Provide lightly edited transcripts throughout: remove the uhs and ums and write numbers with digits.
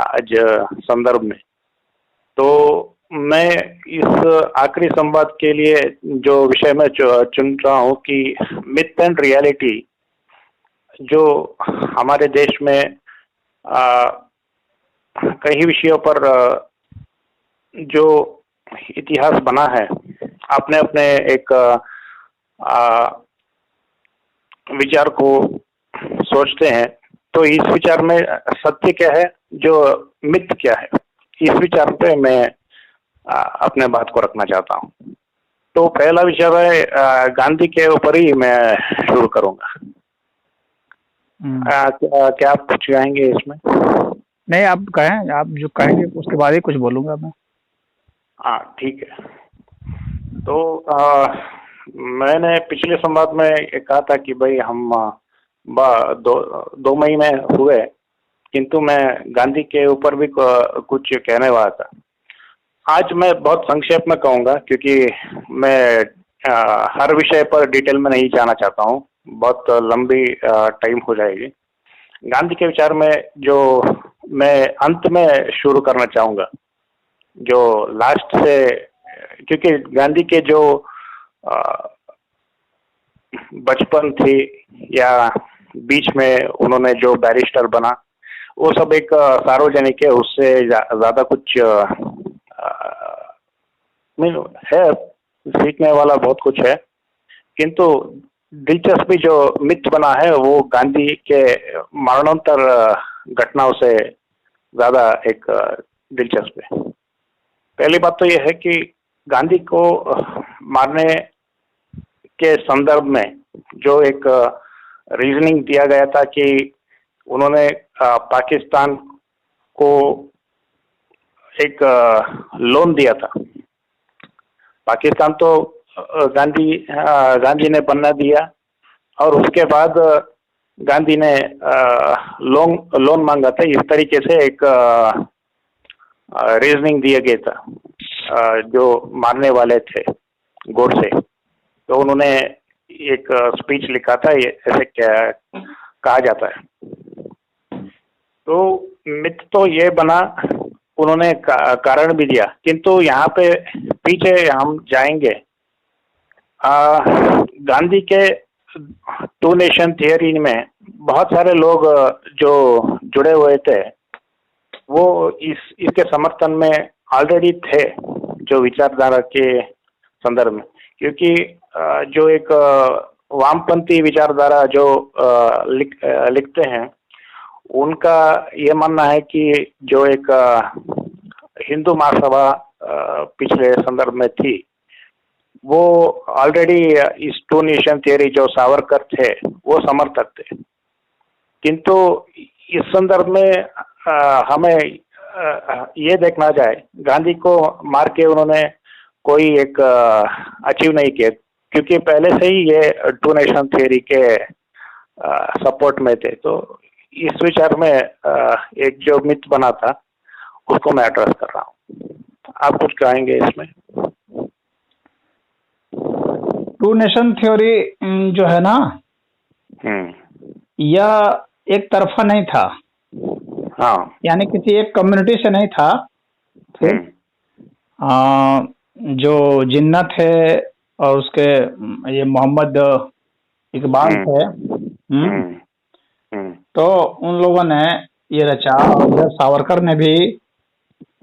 आज संदर्भ में। तो मैं इस आखिरी संवाद के लिए जो विषय मैं चुन रहा हूँ कि मिथ एंड रियलिटी जो हमारे देश में आ, कई विषयों पर जो इतिहास बना है, अपने अपने एक विचार को सोचते हैं। तो इस विचार में सत्य क्या है, जो मिथ क्या है, इस विचार पे मैं अपने बात को रखना चाहता हूँ। तो पहला विचार है गांधी के ऊपर ही मैं शुरू करूंगा। क्या आप कुछ कहेंगे इसमें? नहीं, आप कहें, आप जो कहेंगे उसके बाद ही कुछ बोलूंगा मैं। हाँ, ठीक है। तो मैंने पिछले संवाद में कहा था कि भाई हम दो महीने हुए, किंतु मैं गांधी के ऊपर भी कुछ कहने वाला था। आज मैं बहुत संक्षेप में कहूँगा, क्योंकि मैं हर विषय पर डिटेल में नहीं जाना चाहता हूँ, बहुत लंबी टाइम हो जाएगी। गांधी के विचार में जो मैं अंत में शुरू करना चाहूँगा, जो लास्ट से, क्योंकि गांधी के जो बचपन थी या बीच में उन्होंने जो बैरिस्टर बना, वो सब एक सार्वजनिक है, उससे ज्यादा कुछ है, सीखने वाला बहुत कुछ है। किंतु दिलचस्पी जो मिथ बना है वो गांधी के मरणोत्तर घटनाओं से ज्यादा एक दिलचस्प है। पहली बात तो यह है कि गांधी को मारने के संदर्भ में जो एक रीजनिंग दिया गया था कि उन्होंने पाकिस्तान को एक लोन दिया था। पाकिस्तान तो गांधी ने बनना दिया, और उसके बाद गांधी ने लोन मांगा था। इस तरीके से एक रीजनिंग दिया गया था जो मारने वाले थे गोडसे। तो उन्होंने एक स्पीच लिखा था, ये ऐसे क्या कहा जाता है। तो मिथ तो ये बना, उन्होंने कारण भी दिया, किंतु यहाँ पे पीछे हम जाएंगे। गांधी के टू नेशन थियरी में बहुत सारे लोग जो जुड़े हुए थे, वो इसके समर्थन में ऑलरेडी थे, जो विचारधारा के संदर्भ में। क्योंकि जो एक वामपंथी विचारधारा जो लिखते हैं, उनका ये मानना है कि जो एक हिंदू महासभा पिछले संदर्भ में थी, वो ऑलरेडी इस टू नेशन थियरी जो सावरकर थे वो समर्थक थे। किंतु इस संदर्भ में हमें ये देखना जाए, गांधी को मार के उन्होंने कोई एक अचीव नहीं किया, क्योंकि पहले से ही ये टू नेशन थियरी के सपोर्ट में थे। तो इस विचार में एक जो मिथ बना था उसको मैं एड्रेस कर रहा हूँ। आप कुछ कहेंगे इसमें? टू नेशन थ्योरी जो है ना, यह एक तरफा नहीं था। हाँ, यानी किसी एक कम्युनिटी से नहीं था। फिर जो जिन्ना थे और उसके ये मोहम्मद इकबाल थे, तो उन लोगों ने ये रचा, और इधर सावरकर ने भी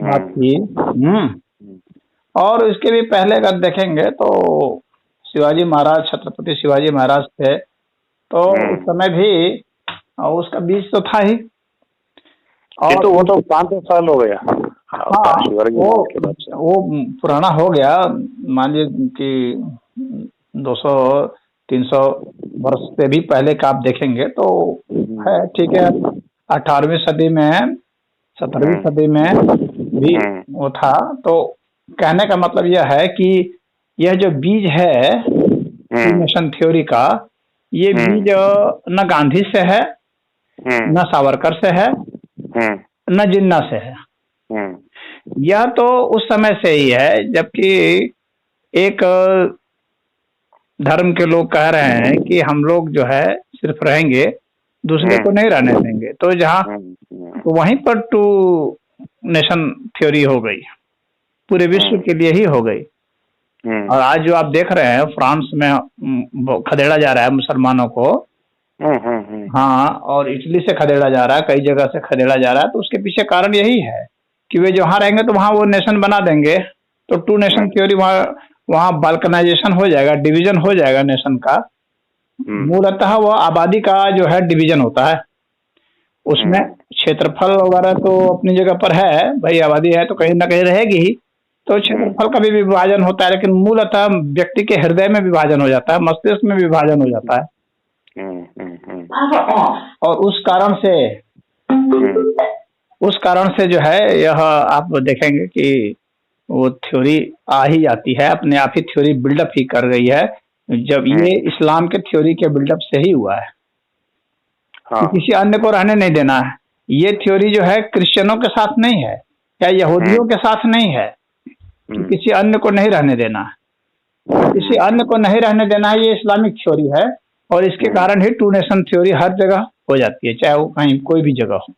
बात की। और इसके भी पहले अगर देखेंगे तो शिवाजी महाराज, छत्रपति शिवाजी महाराज थे, तो उस समय भी उसका बीज तो था ही। और तो वो तो 5 साल हो गया। हाँ, वो पुराना हो गया। मान लीजिए कि 200-300 वर्ष से भी पहले का आप देखेंगे तो है, ठीक है। 18वीं सदी में, 17वीं सदी में भी वो था। तो कहने का मतलब यह है कि यह जो बीज है नेशन थ्योरी का, ये बीज न गांधी से है, न सावरकर से है, न जिन्ना से है। यह तो उस समय से ही है, जबकि एक धर्म के लोग कह रहे हैं कि हम लोग जो है सिर्फ रहेंगे दूसरे को नहीं रहने देंगे। तो जहाँ तो वहीं पर टू नेशन थ्योरी हो गई, पूरे विश्व के लिए ही हो गई। और आज जो आप देख रहे हैं फ्रांस में खदेड़ा जा रहा है मुसलमानों को, हाँ, और इटली से खदेड़ा जा रहा है, कई जगह से खदेड़ा जा रहा है, तो उसके पीछे कारण यही है कि वे जहाँ रहेंगे तो वहाँ वो नेशन बना देंगे। तो टू नेशन थ्योरी वहाँ बाल्कनाइजेशन हो जाएगा, डिवीजन हो जाएगा नेशन का। मूलतः वो आबादी का जो है डिवीजन होता है, उसमें क्षेत्रफल वगैरह तो अपनी जगह पर है, भाई आबादी है तो कहीं ना कहीं रहेगी ही, तो क्षेत्रफल का भी विभाजन होता है, लेकिन मूलतः व्यक्ति के हृदय में विभाजन हो जाता है, मस्तिष्क में विभाजन हो जाता है। और उस कारण से जो है यह आप देखेंगे कि वो थ्योरी आ ही जाती है, अपने आप ही थ्योरी बिल्डअप ही कर गई है। जब ये इस्लाम के थ्योरी के बिल्डअप से ही हुआ है। हाँ। कि किसी अन्य को रहने नहीं देना है। ये थ्योरी जो है क्रिश्चियनों के साथ नहीं है या यहूदियों के साथ नहीं है कि किसी अन्य को नहीं रहने देना है, किसी अन्य को नहीं रहने देना है, ये इस्लामिक थ्योरी है। और इसके कारण ही टू नेशन थ्योरी हर जगह हो जाती है, चाहे वो कहीं कोई भी जगह हो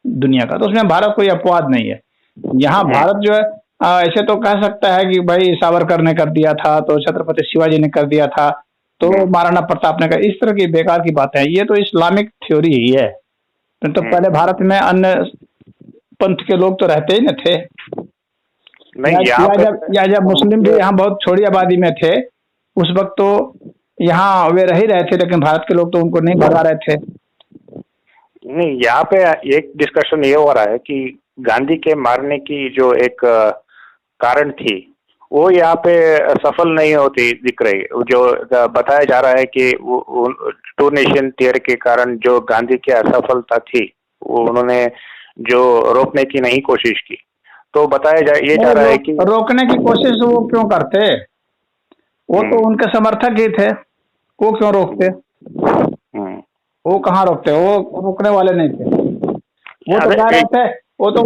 दुनिया का। तो उसमें भारत कोई अपवाद नहीं है। यहाँ भारत जो है ऐसे तो कह सकता है कि भाई सावरकर ने कर दिया था, तो छत्रपति शिवाजी ने कर दिया था, तो महाराणा प्रताप ने कर, इस तरह की बेकार की बातें हैं। ये तो इस्लामिक थ्योरी ही है। तो पहले भारत में अन्य पंथ के लोग तो रहते ही न थे, या जब मुस्लिम भी यहाँ बहुत छोटी आबादी में थे, उस वक्त तो यहाँ वे रह ही रहे थे, लेकिन भारत के लोग तो उनको नहीं भगा रहे थे। नहीं, यहाँ पे एक डिस्कशन ये हो रहा है कि गांधी के मारने की जो एक कारण थी वो यहाँ पे सफल नहीं होती दिख रही। जो बताया जा रहा है कि टू नेशन थियरी के कारण जो गांधी की असफलता थी वो उन्होंने जो रोकने की नहीं कोशिश की। तो बताया जा रहा है कि रोकने की कोशिश वो क्यों करते, वो तो उनके समर्थक ही थे, वो क्यों रोकते? वो कहाँ रोकते, वो रोकने वाले नहीं थे। वो तो कह रहे थे, वो तो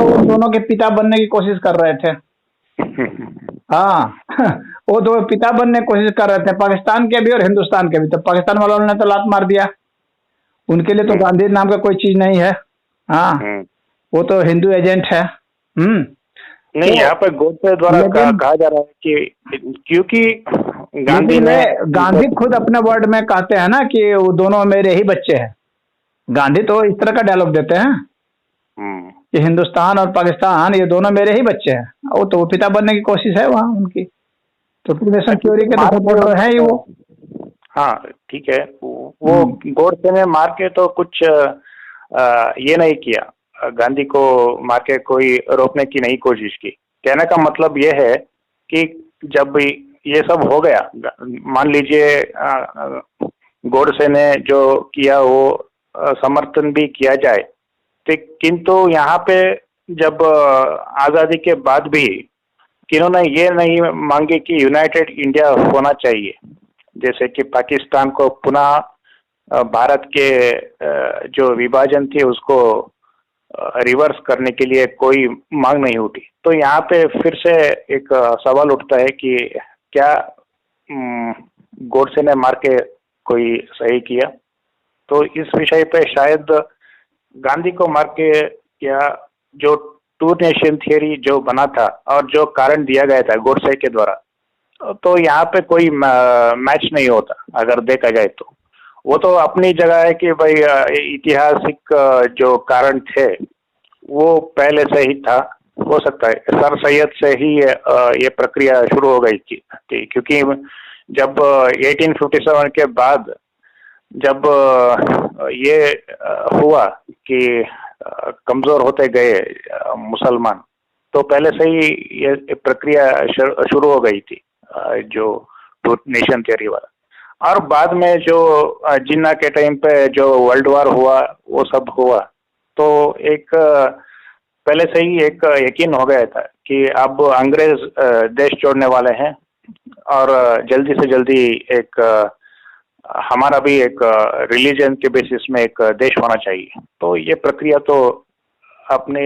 उन दोनों के पिता बनने की कोशिश कर रहे थे। हाँ वो तो पिता बनने की कोशिश कर रहे थे, पाकिस्तान के भी और हिंदुस्तान के भी। तो पाकिस्तान वालों ने तो लात मार दिया, उनके लिए तो गांधी नाम का कोई चीज नहीं है। हाँ, वो तो हिंदू एजेंट है। नहीं, यहाँ पर गोडसे द्वारा कहा जा रहा है कि क्योंकि गांधी खुद अपने वर्ड में कहते हैं ना कि वो दोनों मेरे ही बच्चे हैं। गांधी तो इस तरह का डायलॉग देते हैं कि हिंदुस्तान और पाकिस्तान ये दोनों मेरे ही बच्चे हैं। वो तो पिता बनने की कोशिश है वहाँ उनकी, तो टू नेशन थ्योरी के तो है ही वो। हाँ ठीक है, वो गोडसे ने मार के तो कुछ ये नहीं किया, गांधी को मार के कोई रोकने की नहीं कोशिश की। कहने का मतलब ये है कि जब ये सब हो गया, मान लीजिए गोडसे ने जो किया वो समर्थन भी किया जाए, किंतु यहाँ पे जब आज़ादी के बाद भी किन्होंने ये नहीं मांगे कि यूनाइटेड इंडिया होना चाहिए, जैसे कि पाकिस्तान को पुनः भारत के जो विभाजन थी उसको रिवर्स करने के लिए कोई मांग नहीं उठी। तो यहाँ पे फिर से एक सवाल उठता है कि क्या गोडसे ने मार के कोई सही किया? तो इस विषय पे शायद गांधी को मार के या जो टू नेशन थियरी जो बना था और जो कारण दिया गया था गोडसे के द्वारा, तो यहाँ पे कोई मैच नहीं होता अगर देखा जाए तो। वो तो अपनी जगह है कि भाई ऐतिहासिक जो कारण थे वो पहले से ही था। हो सकता है सर सैयद से ही ये प्रक्रिया शुरू हो गई थी, क्योंकि जब 1857 के बाद जब ये हुआ कि कमजोर होते गए मुसलमान, तो पहले से ही ये प्रक्रिया शुरू हो गई थी जो टू नेशन थियरी वाला। और बाद में जो जिन्ना के टाइम पे जो वर्ल्ड वॉर हुआ वो सब हुआ, तो एक पहले से ही एक यकीन हो गया था कि अब अंग्रेज देश छोड़ने वाले हैं और जल्दी से जल्दी एक हमारा भी एक रिलीजन के बेसिस में एक देश होना चाहिए। तो ये प्रक्रिया तो अपने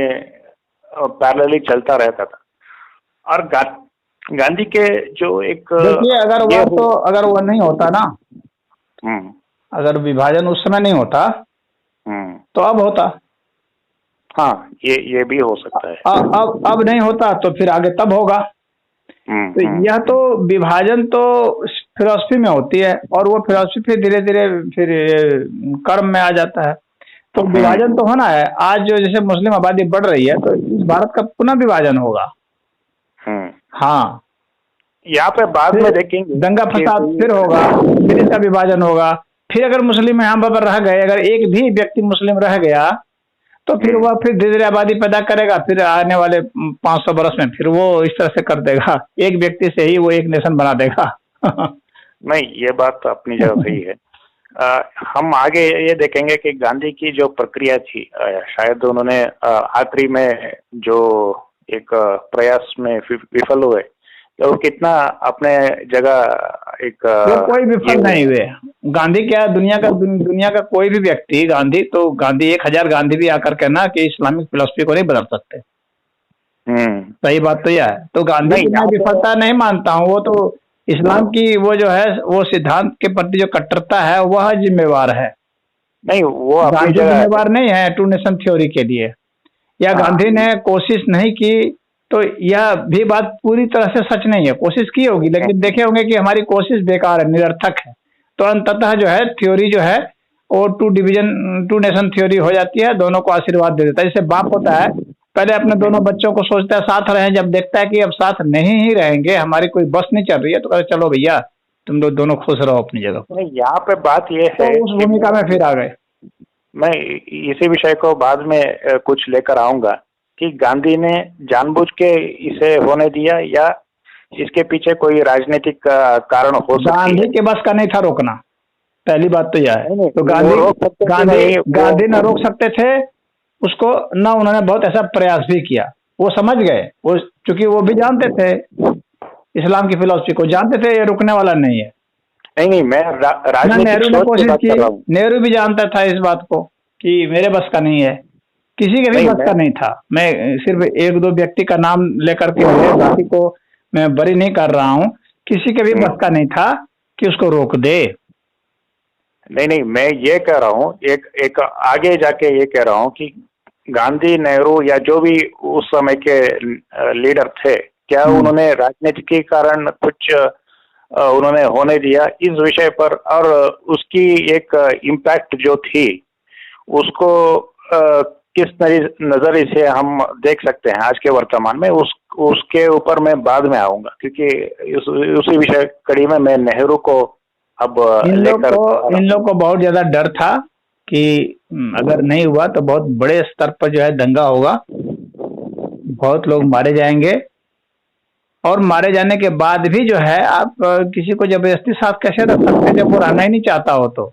पैरेलली चलता रहता था। और गांधी के जो एक देखिए, अगर वो नहीं होता ना, अगर विभाजन उस समय नहीं होता तो अब होता। हाँ, ये भी हो सकता है। अब नहीं होता तो फिर आगे तब होगा। तो यह तो विभाजन तो फिलॉसफी में होती है, और वो फिलॉसफी फिर धीरे धीरे फिर कर्म में आ जाता है। तो विभाजन तो होना है। आज जो जैसे मुस्लिम आबादी बढ़ रही है तो इस भारत का पुनः विभाजन होगा। हाँ, यहाँ पे बाद में देखेंगे दंगा फसाद फिर होगा, फिर इसका विभाजन होगा। फिर अगर मुस्लिम यहाँ पर रह गए, अगर एक भी व्यक्ति मुस्लिम रह गया तो फिर वह फिर धीरे धीरे आबादी पैदा करेगा। फिर आने वाले 500 बरस में फिर वो इस तरह से कर देगा, एक व्यक्ति से ही वो एक नेशन बना देगा। नहीं, ये बात तो अपनी जगह सही है। हम आगे ये देखेंगे कि गांधी की जो प्रक्रिया थी, शायद उन्होंने आखिरी में जो एक प्रयास में विफल हुए, तो वो कितना अपने जगह एक वो कोई विफल नहीं हुए। गांधी क्या, दुनिया का कोई भी व्यक्ति, गांधी 1000 गांधी भी आकर के ना कि इस्लामिक फिलॉसफी को नहीं बदल सकते। सही बात तो यह है। तो गांधी की मैं विफलता नहीं मानता हूँ। वो तो इस्लाम की वो जो है वो सिद्धांत के प्रति जो कट्टरता है वह जिम्मेवार है। नहीं, वो गांधी जिम्मेवार नहीं है टू नेशन थ्योरी के लिए, या गांधी ने कोशिश नहीं की तो यह भी बात पूरी तरह से सच नहीं है। कोशिश की होगी, लेकिन देखे होंगे कि हमारी कोशिश बेकार है, निरर्थक है। तो अंततः जो है थ्योरी जो है वो टू नेशन थ्योरी हो जाती है, दोनों को आशीर्वाद दे देता है। जैसे बाप होता है, पहले अपने दोनों बच्चों को सोचता है साथ रहे, जब देखता है कि अब साथ नहीं ही रहेंगे, हमारी कोई बस नहीं चल रही है, तो कहते चलो भैया तुम लोग दोनों खुश रहो अपनी जगह। यहाँ पे बात ये है, तो उस भूमिका में फिर आ गए। मैं इसी विषय को बाद में कुछ लेकर आऊंगा कि गांधी ने जानबूझ के इसे होने दिया या इसके पीछे कोई राजनीतिक कारण हो सकता है। गांधी के बस का नहीं था रोकना, पहली बात तो यह है। तो गांधी न रोक सकते थे उसको, न उन्होंने बहुत ऐसा प्रयास भी किया। वो समझ गए, वो चूंकि वो भी जानते थे इस्लाम की फिलॉसफी को, जानते थे ये रुकने वाला नहीं है। नहीं, मैं नेहरू ने कोशिश की, नेहरू भी जानता था इस बात को कि मेरे बस का नहीं है, किसी के भी बस का नहीं था। मैं सिर्फ 1-2 व्यक्ति का नाम लेकर के बाकी को मैं बरी नहीं कर रहा हूँ। किसी के भी बस का नहीं था कि उसको रोक दे। नहीं, मैं ये कह रहा हूँ, एक आगे जाके ये कह रहा हूँ कि गांधी, नेहरू या जो भी उस समय के लीडर थे, क्या उन्होंने राजनीति के कारण कुछ उन्होंने होने दिया इस विषय पर, और उसकी एक इम्पैक्ट जो थी उसको किस नजरिए से हम देख सकते हैं आज के वर्तमान में, उसके ऊपर मैं बाद में आऊंगा, क्योंकि उसी विषय कड़ी में मैं नेहरू को अब इन लोग को बहुत ज्यादा डर था कि अगर नहीं हुआ तो बहुत बड़े स्तर पर जो है दंगा होगा, बहुत लोग मारे जाएंगे, और मारे जाने के बाद भी जो है आप किसी को जबरदस्ती साथ कैसे रख सकते हैं जब वो रहना ही नहीं चाहता हो तो।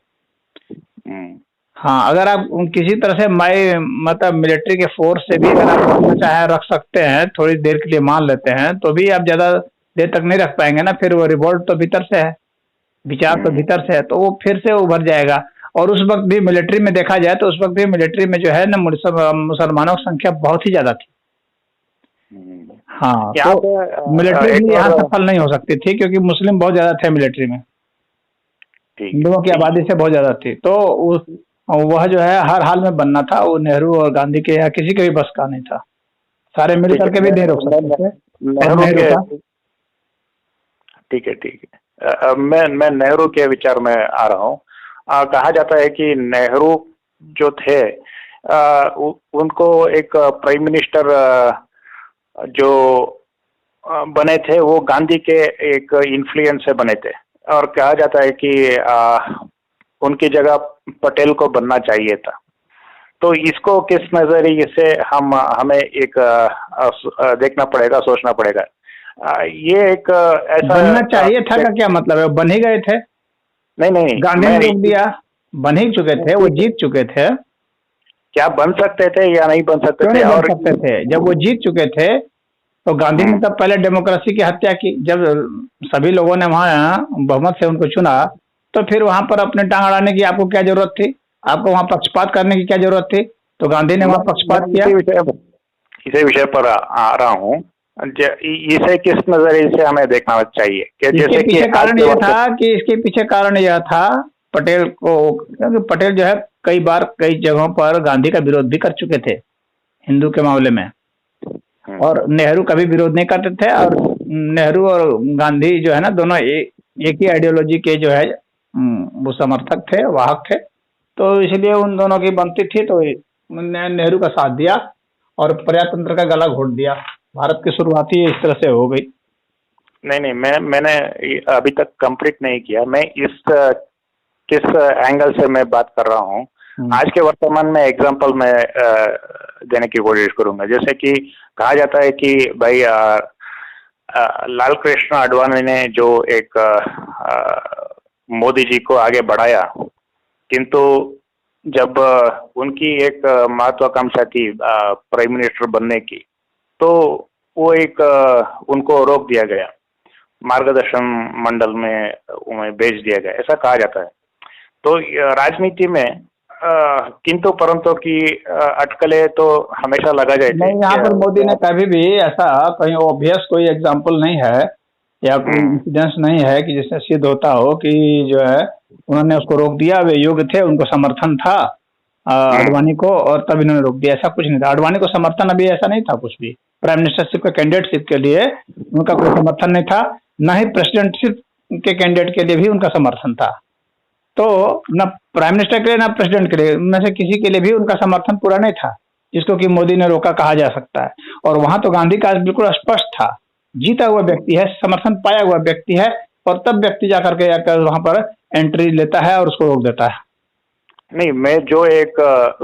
हाँ, अगर आप किसी तरह से मतलब मिलिट्री के फोर्स से भी अगर आप चाहे रख सकते हैं, थोड़ी देर के लिए मान लेते हैं, तो भी आप ज्यादा देर तक नहीं रख पाएंगे ना। फिर वो रिवोल्ट तो भीतर से है, विचार तो भीतर से है, तो वो फिर से उभर जाएगा। और उस वक्त भी मिलिट्री में देखा जाए तो उस वक्त भी मिलिट्री में जो है ना मुसलमानों की संख्या बहुत ही ज्यादा थी। हाँ, तो मिलिट्री भी यहाँ सफल नहीं हो सकती थी क्योंकि मुस्लिम बहुत ज्यादा थे मिलिट्री में, हिंदुओं की आबादी से बहुत ज्यादा थी। तो वह जो है हर हाल में बनना था, वो नेहरू और गांधी के या किसी के भी बस का नहीं था। सारे मिल करके भी नहीं रोक सकते थे। ठीक है। मैं नेहरू के विचार में आ रहा हूँ। कहा जाता है कि नेहरू जो थे उनको एक प्राइम मिनिस्टर जो बने थे वो गांधी के एक इन्फ्लुएंस से बने थे, और कहा जाता है कि उनकी जगह पटेल को बनना चाहिए था। तो इसको किस नजरिए से हमें एक देखना पड़ेगा, सोचना पड़ेगा। ये एक ऐसा बनना चाहिए था का क्या मतलब है? बन ही गए थे। नहीं, गांधी ने रोक दिया, बन ही चुके थे, वो जीत चुके थे। क्या बन सकते थे या नहीं बन सकते थे? और सकते थे, जब वो जीत चुके थे तो गांधी ने तब पहले डेमोक्रेसी की हत्या की। जब सभी लोगों ने वहाँ बहुमत से उनको चुना तो फिर वहां पर अपने टांग अड़ाने की आपको क्या जरूरत थी? आपको वहां पक्षपात करने की क्या जरूरत थी? तो गांधी ने वहां पक्षपात किया। इसी विषय पर आ रहा हूँ, इसे किस नजरिए से हमें देखना चाहिए? इसके पीछे कारण यह था पटेल को, क्योंकि पटेल जो है कई बार कई जगहों पर गांधी का विरोध भी कर चुके थे हिंदू के मामले में, और नेहरू कभी विरोध नहीं करते थे। और नेहरू और गांधी जो है ना, दोनों एक ही आइडियोलॉजी के जो है वो समर्थक थे, वाहक थे। तो इसलिए उन दोनों की बनती थी, तो नेहरू का साथ दिया और प्रजातंत्र का गला घोट दिया। भारत की शुरुआती इस तरह से हो गई। नहीं, मैंने अभी तक कंप्लीट नहीं किया। मैं किस एंगल से मैं बात कर रहा हूँ, आज के वर्तमान में एग्जांपल मैं देने की कोशिश करूंगा। जैसे कि कहा जाता है कि भाई लाल कृष्ण आडवाणी ने जो एक मोदी जी को आगे बढ़ाया, किंतु जब उनकी एक महत्वाकांक्षा थी प्राइम मिनिस्टर बनने की, तो वो एक उनको रोक दिया गया, मार्गदर्शन मंडल में उन्हें भेज दिया गया, ऐसा कहा जाता है। तो राजनीति में किंतु परंतु की अटकलें तो हमेशा लगा जाए। नहीं, यहाँ पर मोदी ने कभी भी ऐसा कहीं ऑब्वियस कोई एग्जाम्पल नहीं है या कोई इंसिडेंस नहीं है कि जिससे सिद्ध होता हो कि जो है उन्होंने उसको रोक दिया। वे योग्य थे, उनको समर्थन था आडवाणी को, और तब इन्होंने रोक दिया, ऐसा कुछ नहीं था। आडवाणी को समर्थन अभी ऐसा नहीं था कुछ भी। प्राइम मिनिस्टरशिप के कैंडिडेटशिप के लिए उनका कोई समर्थन नहीं था, न ही प्रेसिडेंटशिप के कैंडिडेट के लिए भी उनका समर्थन था। तो न प्राइम मिनिस्टर के लिए न प्रेसिडेंट के लिए, उनमें से किसी के लिए भी उनका समर्थन पूरा नहीं था, जिसको कि मोदी ने रोका कहा जा सकता है। और वहां तो गांधी का बिल्कुल स्पष्ट था, जीता हुआ व्यक्ति है, समर्थन पाया हुआ व्यक्ति है, और तब व्यक्ति जाकर के वहां पर एंट्री लेता है और उसको रोक देता है। नहीं, मैं जो एक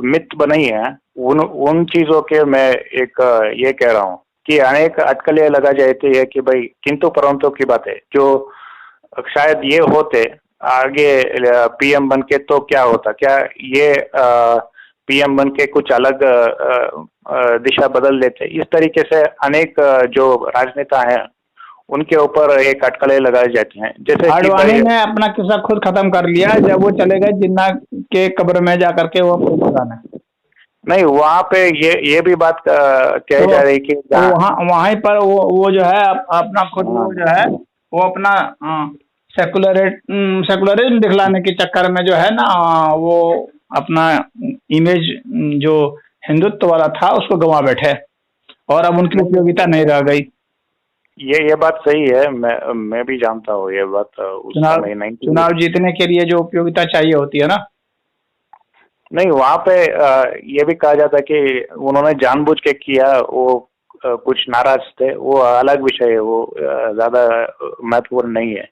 मिथ बनाई है उन चीजों के मैं एक ये कह रहा हूँ कि अनेक अटकलें लगा जाती है कि भाई किंतु परंतु की बात है, जो शायद ये होते आगे पीएम बन के तो क्या होता, क्या ये पीएम बन के कुछ अलग दिशा बदल लेते। इस तरीके से अनेक जो राजनेता हैं उनके ऊपर एक अटकलें लगाई जाती हैं। जैसे आडवाणी ने अपना किस्सा खुद खत्म कर लिया जब वो चले गए जिन्ना के कब्र में जाकर के वो लगाना। नहीं, वहाँ पे ये भी बात कही जा रही कि वहाँ पर वो जो है अपना खुद वो जो है वो अपना सेकुलरिज्म दिखलाने के चक्कर में जो है ना, वो अपना इमेज जो हिंदुत्व वाला था उसको गंवा बैठे, और अब उनकी उपयोगिता नहीं रह गई। ये बात सही है, मैं भी जानता हूँ ये बात। चुनाव जीतने के लिए जो उपयोगिता चाहिए होती है ना, नहीं, वहाँ पे ये भी कहा जाता कि उन्होंने जानबूझ के किया, वो कुछ नाराज थे, वो अलग विषय है, वो ज्यादा महत्वपूर्ण नहीं है।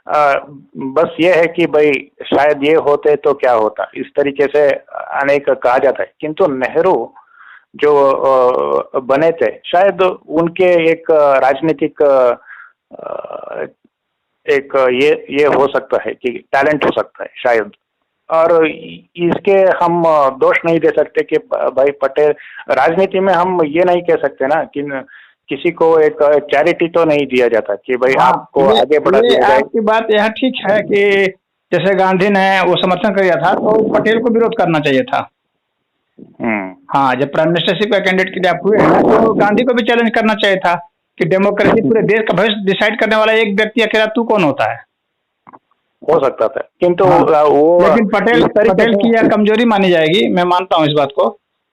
बस ये है कि भाई शायद ये होते तो क्या होता, इस तरीके से अनेक कहा जाता है। किंतु नेहरू जो बने थे, शायद उनके एक राजनीतिक एक ये हो सकता है कि टैलेंट हो सकता है शायद, और इसके हम दोष नहीं दे सकते कि भाई पटेल राजनीति में हम ये नहीं कह सकते ना कि किसी को एक चैरिटी तो नहीं दिया जाता कि भाई आपको आगे बढ़ा दिया जाए। आपकी बात यह ठीक है कि जैसे गांधी ने वो समर्थन किया था तो पटेल को विरोध करना चाहिए था। हाँ, जब प्राइम मिनिस्टरशिप का कैंडिडेट के लिए आप हुए हैं तो गांधी को भी चैलेंज करना चाहिए था कि डेमोक्रेसी पूरे देश का भविष्य डिसाइड करने वाला एक व्यक्ति अकेला तू कौन होता है। हो सकता था, किंतु वो लेकिन पटेल की यह कमजोरी मानी जाएगी। मैं मानता हूँ इस बात को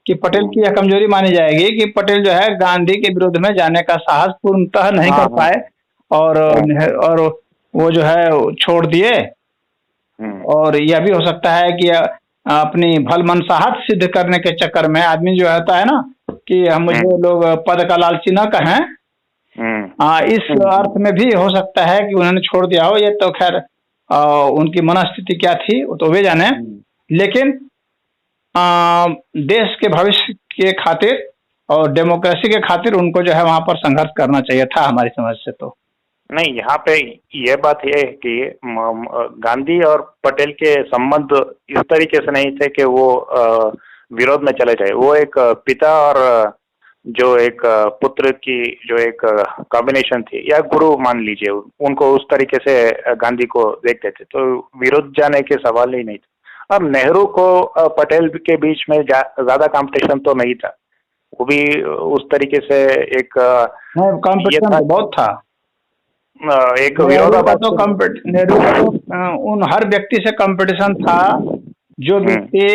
कि पटेल की यह कमजोरी मानी जाएगी कि पटेल जो है गांधी के विरुद्ध में जाने का साहस पूर्णतः नहीं कर पाए, और वो जो है छोड़ दिए। और यह भी हो सकता है कि अपनी भल मनसाहत सिद्ध करने के चक्कर में आदमी जो होता है ना कि मुझे लोग पद का लालची न कहें, इस अर्थ में भी हो सकता है कि उन्होंने छोड़ दिया हो। ये तो खैर उनकी मनस्थिति क्या थी वो तो वे जाने, लेकिन देश के भविष्य के खातिर और डेमोक्रेसी के खातिर उनको जो है वहां पर संघर्ष करना चाहिए था हमारी समझ से। तो नहीं, यहाँ पे ये बात है कि गांधी और पटेल के संबंध इस तरीके से नहीं थे कि वो विरोध में चले जाए। वो एक पिता और जो एक पुत्र की जो एक कॉम्बिनेशन थी, या गुरु मान लीजिए, उनको उस तरीके से गांधी को देखते थे, तो विरोध जाने के सवाल ही नहीं था। अब नेहरू को पटेल के बीच में ज्यादा कंपटीशन तो नहीं था, वो भी उस तरीके से एक कंपटीशन बहुत था। एक नेहरू का तो विरोधाभास। नेहरू का तो उन हर व्यक्ति से कंपटीशन था जो व्यक्ति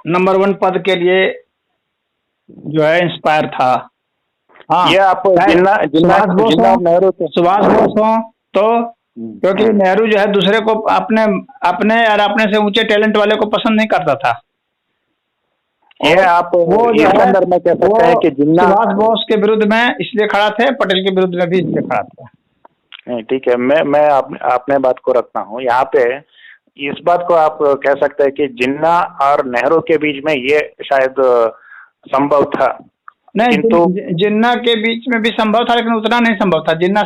नंबर 1 पद के लिए जो है इंस्पायर था। हाँ, ये आप चाहे जिन्ना जिन्ना सुभाष बोस जिन्ना हो, नेहरू थे। सुभाष बोस हो, तो क्योंकि नेहरू जो है दूसरे को अपने अपने और अपने से ऊंचे टैलेंट वाले को पसंद नहीं करता था। ये और आप वो जो इस है संदर्भ में कह वो सकते हैं कि जिन्ना। सुभाष बोस के विरुद्ध में इसलिए खड़ा थे, पटेल के विरुद्ध में भी इसलिए खड़ा था। नहीं, ठीक है, मैं अपने बात को रखता हूँ यहाँ पे। इस बात को आप कह सकते हैं कि जिन्ना और नेहरू के बीच में ये शायद संभव था, नहीं, किंतु जिन्ना के बीच में भी संभव था, लेकिन उतना नहीं संभव था। जिन्ना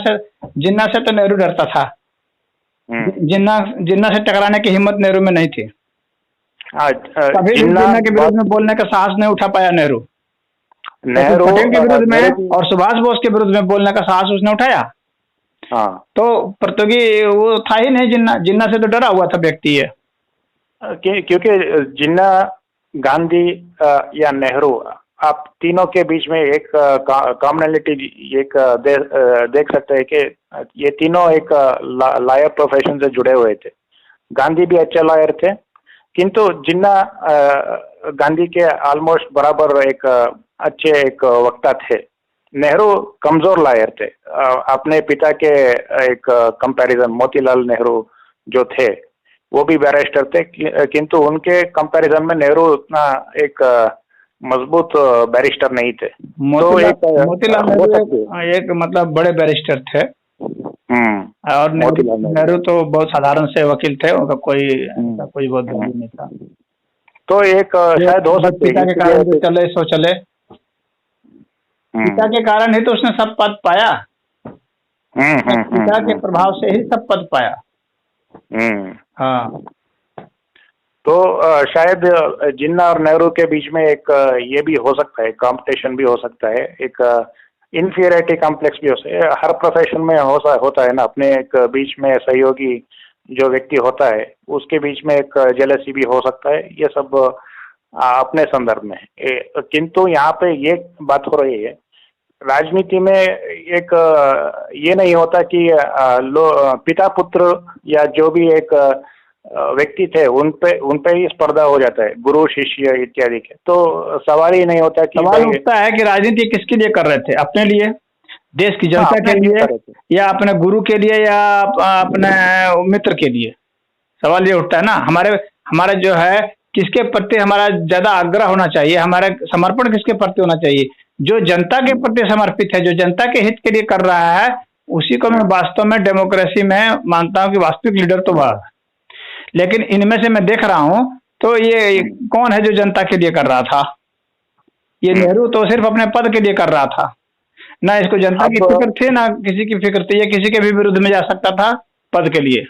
से तो नेहरू डरता था। जिन्ना जिन्ना से टकराने की हिम्मत नेहरू में नहीं थी। कभी भी जिन्ना के विरुद्ध में बोलने का साहस नहीं उठा पाया नेहरू। पटेल के विरुद्ध में और सुभाष बोस के विरुद्ध में बोलने का साहस उसने उठाया। हाँ, तो प्रतियोगी वो था ही नहीं। जिन्ना से तो डरा हुआ था व्यक्ति है। क्योंकि जिन्ना, गांधी या नेहरू, आप तीनों के बीच में एक कॉमनलिटी एक देख सकते हैं कि ये तीनों एक लॉयर प्रोफेशन से जुड़े हुए थे। गांधी भी अच्छे लॉयर थे, किंतु जिन्ना गांधी के ऑलमोस्ट बराबर एक अच्छे एक वक्ता थे। नेहरू कमजोर लॉयर थे। अपने पिता के एक कंपैरिजन, मोतीलाल नेहरू जो थे वो भी बैरिस्टर थे, किंतु उनके कंपैरिजन में नेहरू उतना एक मजबूत बैरिस्टर नहीं थे। मोतीलाल नेहरू एक मतलब बड़े बैरिस्टर थे। और नेहरू तो बहुत साधारण से वकील थे, उनका कोई बहुत वैल्यू नहीं था। तो एक शायद हो सकता है पिता के कारण जो चले सो चले। पिता के कारण ही तो उसने सब पद पाया। पिता के प्रभाव से ही सब पद पाया। हाँ, तो शायद जिन्ना और नेहरू के बीच में एक ये भी हो सकता है, कंपटीशन भी हो सकता है, एक इन्फीरियरिटी कॉम्प्लेक्स भी हो सकता है। हर प्रोफेशन में होता है ना, अपने एक बीच में सहयोगी जो व्यक्ति होता है उसके बीच में एक जेलसी भी हो सकता है। ये सब अपने संदर्भ में। किंतु यहाँ पे ये बात हो रही है, राजनीति में एक ये नहीं होता कि पिता पुत्र या जो भी एक व्यक्ति थे उन पे ही स्पर्धा हो जाता है, गुरु शिष्य इत्यादि के। तो सवाल ही नहीं होता कि सवाल उठता है कि राजनीति किसके लिए कर रहे थे? अपने लिए, देश की जनता के लिए, या अपने गुरु के लिए, या अपने मित्र के लिए? सवाल ये उठता है ना। हमारा जो है किसके प्रति हमारा ज्यादा आग्रह होना चाहिए, हमारा समर्पण किसके प्रति होना चाहिए? जो जनता के प्रति समर्पित है, जो जनता के हित के लिए कर रहा है, उसी को मैं वास्तव में डेमोक्रेसी में मानता हूँ कि वास्तविक लीडर तो वह। लेकिन इनमें से मैं देख रहा हूं तो ये कौन है जो जनता के लिए कर रहा था? ये नेहरू तो सिर्फ अपने पद के लिए कर रहा था। ना इसको जनता की फिक्र थी, ना किसी की फिक्र थी। ये किसी के भी विरुद्ध में जा सकता था पद के लिए।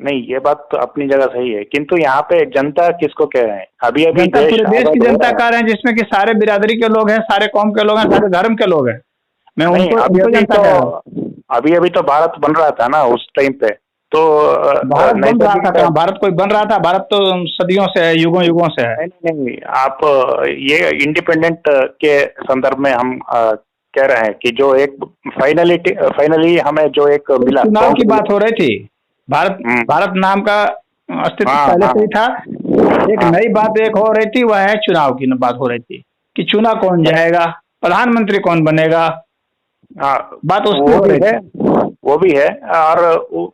नहीं, ये बात तो अपनी जगह सही है, किंतु यहाँ पे जनता किसको कह रहे हैं? अभी पूरे देश की जनता कह रहे हैं, जिसमें कि सारे बिरादरी के लोग हैं, सारे कौम के लोग हैं, सारे धर्म के लोग हैं। मैं उनको अभी तो भारत बन रहा था ना उस टाइम पे। तो भारत बन रहा था? भारत कोई बन रहा था? भारत तो सदियों से है, युगों से है। नहीं, आप ये इंडिपेंडेंट के संदर्भ में हम कह रहे हैं कि जो एक फाइनली हमें जो एक मिला, चुनाव की बात हो रही थी। भारत नाम का अस्तित्व पहले से ही था। एक नई बात एक हो रही थी, वह है चुनाव की बात हो रही थी कि चुना कौन जाएगा, प्रधानमंत्री कौन बनेगा। बात उसकी हो रही है, वो भी है। और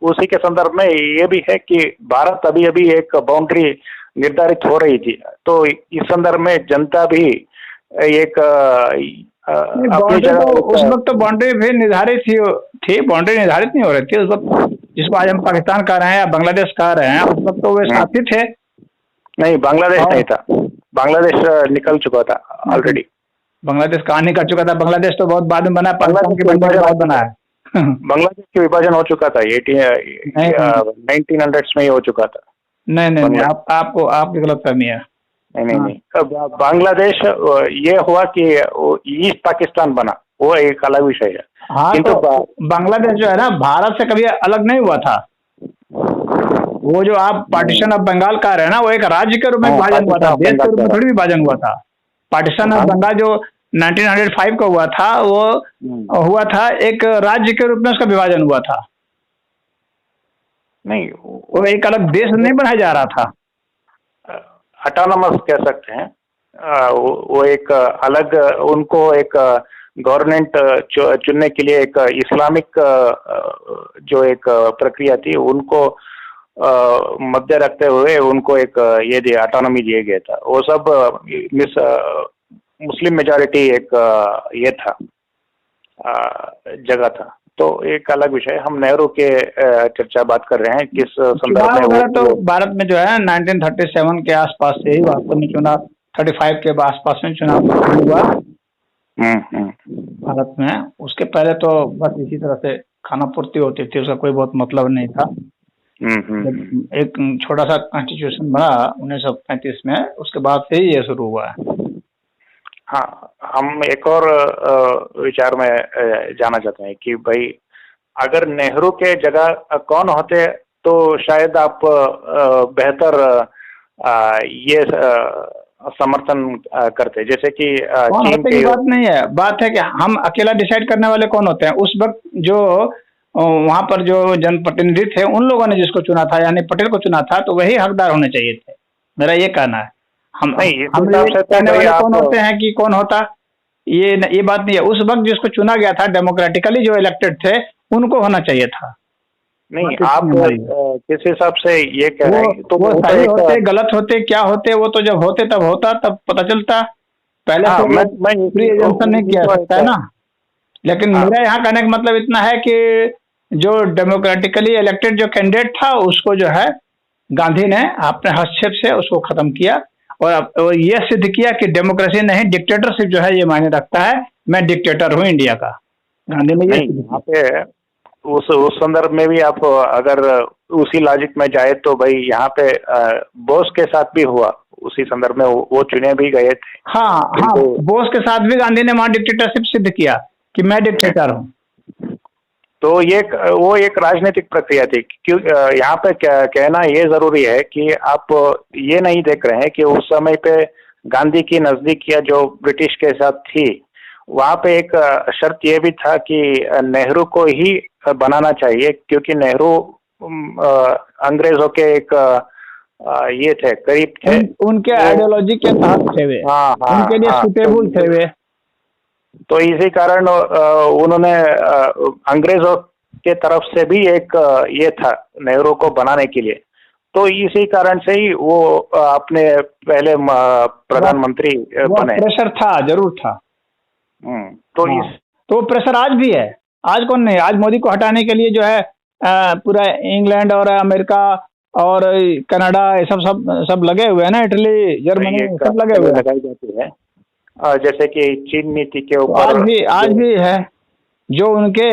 उसी के संदर्भ में ये भी है कि भारत अभी एक बाउंड्री निर्धारित हो रही थी। तो इस संदर्भ में जनता भी एक उस वक्त तो बाउंड्री भी निर्धारित थी। बाउंड्री निर्धारित नहीं हो रही थी उस वक्त, जिसको आज हम पाकिस्तान कह रहे हैं या बांग्लादेश कह रहे हैं। उस वक्त तो वे साथी थे। नहीं, बांग्लादेश नहीं था। बांग्लादेश निकल चुका था ऑलरेडी। बांग्लादेश कहाँ निकल चुका था? बांग्लादेश तो बहुत बाद में बना, पाकिस्तान के बनने के बाद बना है। बांग्लादेश की विभाजन हो चुका था 1900s में ही हो चुका था। नहीं, आपकी गलतफहमी है। नहीं, बांग्लादेश ये हुआ कि ईस्ट पाकिस्तान बना, वो एक अलग विषय है। हाँ, किंतु बांग्लादेश जो है ना, भारत से कभी अलग नहीं हुआ था। वो जो आप पार्टीशन ऑफ बंगाल कह रहे हैं ना, वो एक राज्य के रूप में विभाजन हुआ था, देश के रूप में थोड़ी विभाजन हुआ था। पार्टीशन ऑफ बंगाल जो 1905 का हुआ था, वो हुआ था एक राज्य के रूप में उसका विभाजन हुआ था। नहीं, वो एक अलग देश नहीं बनाया जा रहा था। ऑटोनमस कह सकते हैं। वो एक अलग, उनको एक गवर्नमेंट चुनने के लिए एक इस्लामिक जो एक प्रक्रिया थी, उनको मध्य रखते हुए उनको एक ये दिया, ऑटोनॉमी दिया गया था। वो सब मुस्लिम मेजॉरिटी एक ये था, जगह था। तो एक अलग विषय, हम नेहरू के चर्चा बात कर रहे हैं किस संदर्भ में। तो भारत में जो है 1937 के आसपास से ही वास्तव में चुनाव, 35 के आसपास में चुनाव हुआ भारत में। उसके पहले तो बस इसी तरह से खाना पूर्ति होती थी, उसका कोई बहुत मतलब नहीं था। एक छोटा सा कॉन्स्टिट्यूशन बना 1935 में, उसके बाद से ही ये शुरू हुआ है। हाँ, हम एक और विचार में जाना चाहते हैं कि भाई अगर नेहरू के जगह कौन होते तो शायद आप बेहतर ये समर्थन करते, जैसे कि चीन की बात नहीं है। बात है कि हम अकेला डिसाइड करने वाले कौन होते हैं। उस वक्त जो वहां पर जो जनप्रतिनिधि थे, उन लोगों ने जिसको चुना था, यानी पटेल को चुना था, तो वही हकदार होने चाहिए थे, मेरा ये कहना है। हम कहने वाले कौन होते हैं कि कौन होता, ये बात नहीं है। उस वक्त जिसको चुना गया था, डेमोक्रेटिकली जो इलेक्टेड थे, उनको होना चाहिए था। नहीं, आप किस हिसाब से ये कह रहे हैं? तो वो सही होते, गलत होते, क्या होते, वो तो जब होते तब होता, तब पता चलता। पहले से फ्री एजेंशन नहीं किया सकता है ना। लेकिन मेरा यहाँ कहने का मतलब इतना है कि जो डेमोक्रेटिकली इलेक्टेड जो कैंडिडेट था, उसको जो है गांधी ने अपने हस्तक्षेप से उसको खत्म किया और ये सिद्ध किया कि डेमोक्रेसी नहीं, डिक्टेटरशिप जो है ये मायने रखता है। मैं डिक्टेटर हूँ इंडिया का, गांधी ने ये यहाँ पे उस संदर्भ में भी आप अगर उसी लॉजिक में जाए तो भाई यहाँ पे बोस के साथ भी हुआ, उसी संदर्भ में वो चुने भी गए थे। हाँ, बोस के साथ भी गांधी ने वहाँ डिक्टेटरशिप सिद्ध किया कि मैं डिक्टेटर हूँ। तो वो एक राजनीतिक प्रक्रिया थी। क्यों यहाँ पे कहना ये जरूरी है कि आप ये नहीं देख रहे हैं कि उस समय पे गांधी की नजदीकियां जो ब्रिटिश के साथ थी, वहाँ पे एक शर्त ये भी था कि नेहरू को ही बनाना चाहिए, क्योंकि नेहरू अंग्रेजों के एक ये थे, करीब थे, उनके आइडियोलॉजी के तहत थे वे। उनके लिए सुटेबल थे वे। तो इसी कारण उन्होंने अंग्रेजों के तरफ से भी एक ये था नेहरू को बनाने के लिए। तो इसी कारण से ही वो अपने पहले प्रधानमंत्री बने। प्रेशर था, जरूर था। तो प्रेशर आज भी है। आज कौन नहीं, आज मोदी को हटाने के लिए जो है पूरा इंग्लैंड और अमेरिका और कनाडा ये सब लगे हुए हैं ना, इटली, जर्मनी सब लगे हुए लगाई जाती है। जैसे कि चीन नीति के ऊपर आज भी है। जो उनके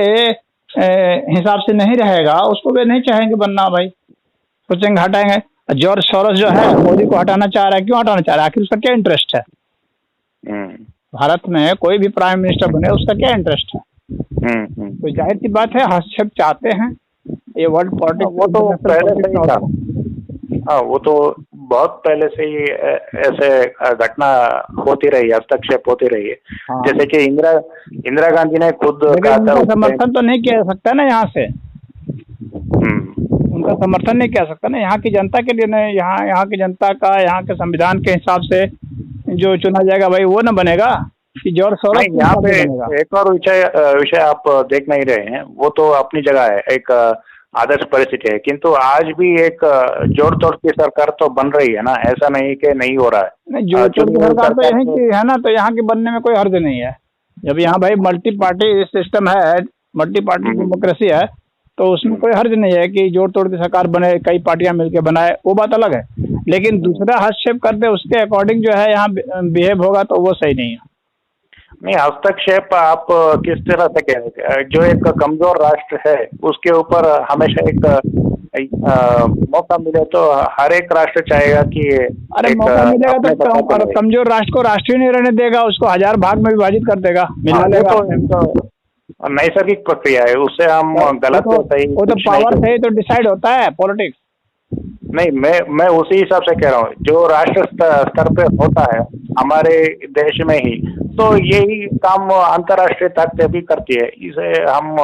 हिसाब से नहीं रहेगा उसको वे नहीं चाहेंगे बनना, भाई सोचेंगे हटाएंगे। जॉर्ज सोरोस जो है मोदी को हटाना चाह रहा है, क्यों हटाना चाह रहा है? आखिर उसका क्या इंटरेस्ट है? भारत में कोई भी प्राइम मिनिस्टर बने, उसका क्या इंटरेस्ट है? तो जाहिर सी बात है, हस्तक्षेप चाहते हैं। ये वर्ल्ड पॉलिटिक्स वो तो पहले से ही था। हाँ, वो तो बहुत पहले से ही ऐसे घटना होती रही, हस्तक्षेप होती रही है। जैसे कि इंदिरा गांधी ने खुद कहा था, समर्थन तो नहीं किया सकता ना यहाँ से। उनका समर्थन नहीं किया सकता ना यहाँ की जनता के लिए। नहीं, यहाँ की जनता का, यहाँ के संविधान के हिसाब से जो चुना जाएगा भाई वो ना बनेगा कि जॉर्ज सोरोस। यहाँ पे एक और विषय आप देख नहीं रहे हैं, वो तो अपनी जगह है, एक आदर्श परिस्थिति है, किंतु आज भी एक जोड़ तोड़ की सरकार तो बन रही है ना। ऐसा नहीं कि नहीं हो रहा है। नहीं, जोड़ तोड़ की सरकार तो यहीं की है ना, तो यहाँ की बनने में कोई हर्ज नहीं है। जब यहाँ भाई मल्टी पार्टी सिस्टम है, मल्टी पार्टी डेमोक्रेसी है, तो उसमें कोई हर्ज नहीं है कि जोड़ तोड़ की सरकार बने, कई पार्टियां मिलकर बनाए, वो बात अलग है। लेकिन दूसरा हस्तक्षेप कर दे, उसके अकॉर्डिंग जो है यहाँ बिहेव होगा, तो वो सही नहीं है। नहीं, हस्तक्षेप आप किस तरह से कह रहे हैं? जो एक कमजोर राष्ट्र है उसके ऊपर हमेशा एक मौका मिले तो हर एक राष्ट्र चाहेगा कि अरे मौका मिलेगा तो कमजोर राष्ट्र को राष्ट्रीय नहीं रहने देगा, उसको 1000 भाग में विभाजित कर देगा, मिला लेगा। नैसर्गिक प्रक्रिया है, उससे हम गलत वो तो पावर से ही तो डिसाइड होता है पॉलिटिक्स। नहीं, मैं उसी हिसाब से कह रहा हूँ, जो राष्ट्र स्तर पे होता है हमारे देश में ही, तो यही काम अंतर्राष्ट्रीय ताकतें भी करती है। इसे हम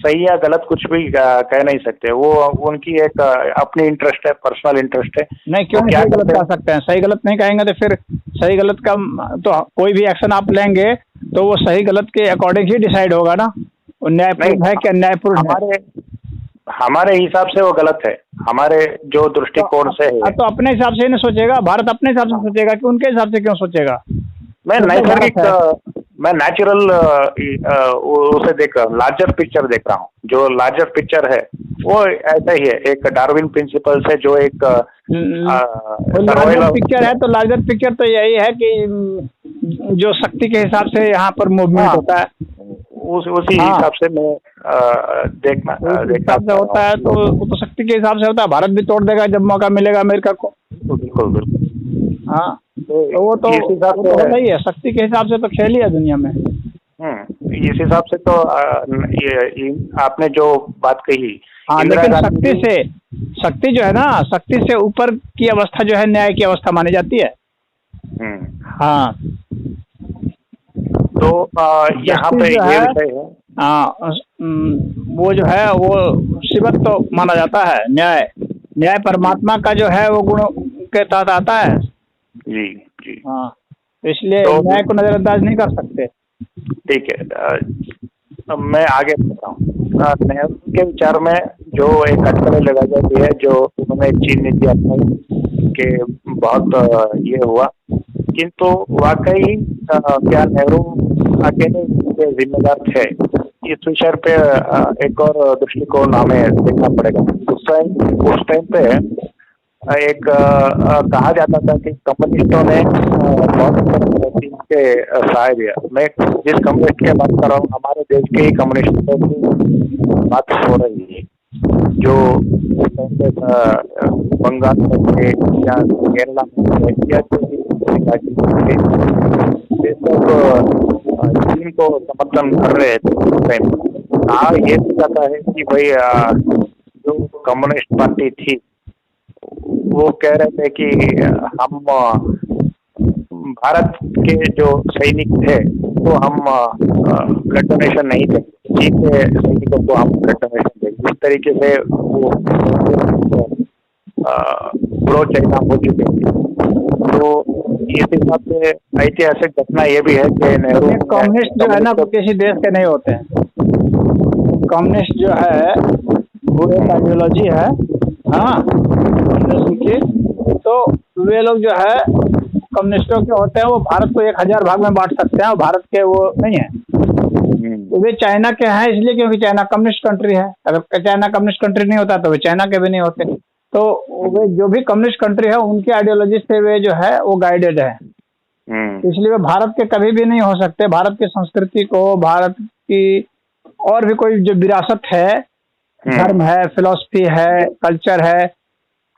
सही या गलत कुछ भी कह नहीं सकते। वो उनकी एक अपनी इंटरेस्ट है, पर्सनल इंटरेस्ट है। नहीं, क्यों नहीं सही गलत कह सकते हैं? सही गलत नहीं कहेंगे तो फिर सही गलत का तो कोई भी एक्शन आप लेंगे तो वो सही गलत के अकॉर्डिंग ही डिसाइड होगा ना। न्यायपूर्ण है क्या न्यायपूर्ण है? हमारे हिसाब से वो गलत है, हमारे जो दृष्टिकोण से है। तो अपने हिसाब से ही नहीं सोचेगा, भारत अपने हिसाब से सोचेगा कि उनके हिसाब से क्यों सोचेगा? मैं नेचुरल उसे देख रहा हूँ, लार्जर पिक्चर देख रहा हूँ। जो लार्जर पिक्चर है वो ऐसा ही है, एक डार्विन प्रिंसिपल से जो एक लार्जर पिक्चर है। तो लार्जर पिक्चर तो यही है कि जो शक्ति के हिसाब से यहाँ पर मूवमेंट होता है, उसी हिसाब से मैं देखना हिसाब से होता है। तो वो तो शक्ति के हिसाब से होता है। भारत भी तोड़ देगा जब मौका मिलेगा अमेरिका को। बिल्कुल बिल्कुल। हाँ, तो वो तो होता ही है। शक्ति के हिसाब से तो खेल ही है दुनिया में। इस हिसाब से तो आपने जो बात कही। हाँ, लेकिन शक्ति जो है ना, शक्ति से ऊपर की अवस्था जो है न्याय की अवस्था मानी जाती है। हाँ, तो यहाँ पे ये विषय है। हाँ, वो जो है वो शिवत्व तो माना जाता है। न्याय परमात्मा का जो है वो गुण के तहत आता है। जी जी। हाँ, इसलिए तो न्याय को नजरअंदाज नहीं कर सकते। ठीक है, मैं आगे बढ़ता हूँ। नेहरू के विचार में जो एक अटकलें लगाई जाती है, जो उन्होंने चीन नीति अपनाई के बहुत ये हुआ, किंतु वाकई क्या नेहरू अकेले जिम्मेदार थे? इस विषय पे एक और दृष्टिकोण हमें देखना पड़ेगा। उस टाइम पे एक कहा जाता था कि कम्युनिस्टों ने बहुत चीन के सहाय दिया। मैं जिस कम्युनिस्ट की बात कर रहा हूँ, हमारे देश के ही कम्युनिस्टों की बात हो रही है, जो उस टाइम पे बंगाल में थे या केरला में थे या चीन को समर्थन कर रहे थे उस टाइम। हाँ, ये भी जाता है कि भाई जो कम्युनिस्ट पार्टी थी वो कह रहे थे कि हम भारत के जो सैनिक थे तो हम ब्लड डोनेशन नहीं देंगे, चीन के सैनिकों को हम ब्लड डोनेशन देंगे। इस तरीके से वो प्रो चाइना हो चुके थे। तो इस हिसाब से ऐतिहासिक घटना ये भी है कि नेहरू कम्युनिस्ट जो है ना किसी देश के नहीं होते हैं। कम्युनिस्ट जो है वो एक आइडियोलॉजी है। हाँ, तो वे लोग जो है कम्युनिस्टों के होते हैं, वो भारत को 1000 भाग में बांट सकते हैं। भारत के वो नहीं है, तो वे चाइना के हैं इसलिए क्योंकि चाइना कम्युनिस्ट कंट्री है। अगर चाइना कम्युनिस्ट कंट्री नहीं होता तो वे चाइना के भी नहीं होते। तो वे जो भी कम्युनिस्ट कंट्री है उनकी आइडियोलॉजी से वे जो है वो गाइडेड है, इसलिए वे भारत के कभी भी नहीं हो सकते। भारत की संस्कृति को, भारत की और भी कोई जो विरासत है, धर्म है, फिलॉसफी है, कल्चर है,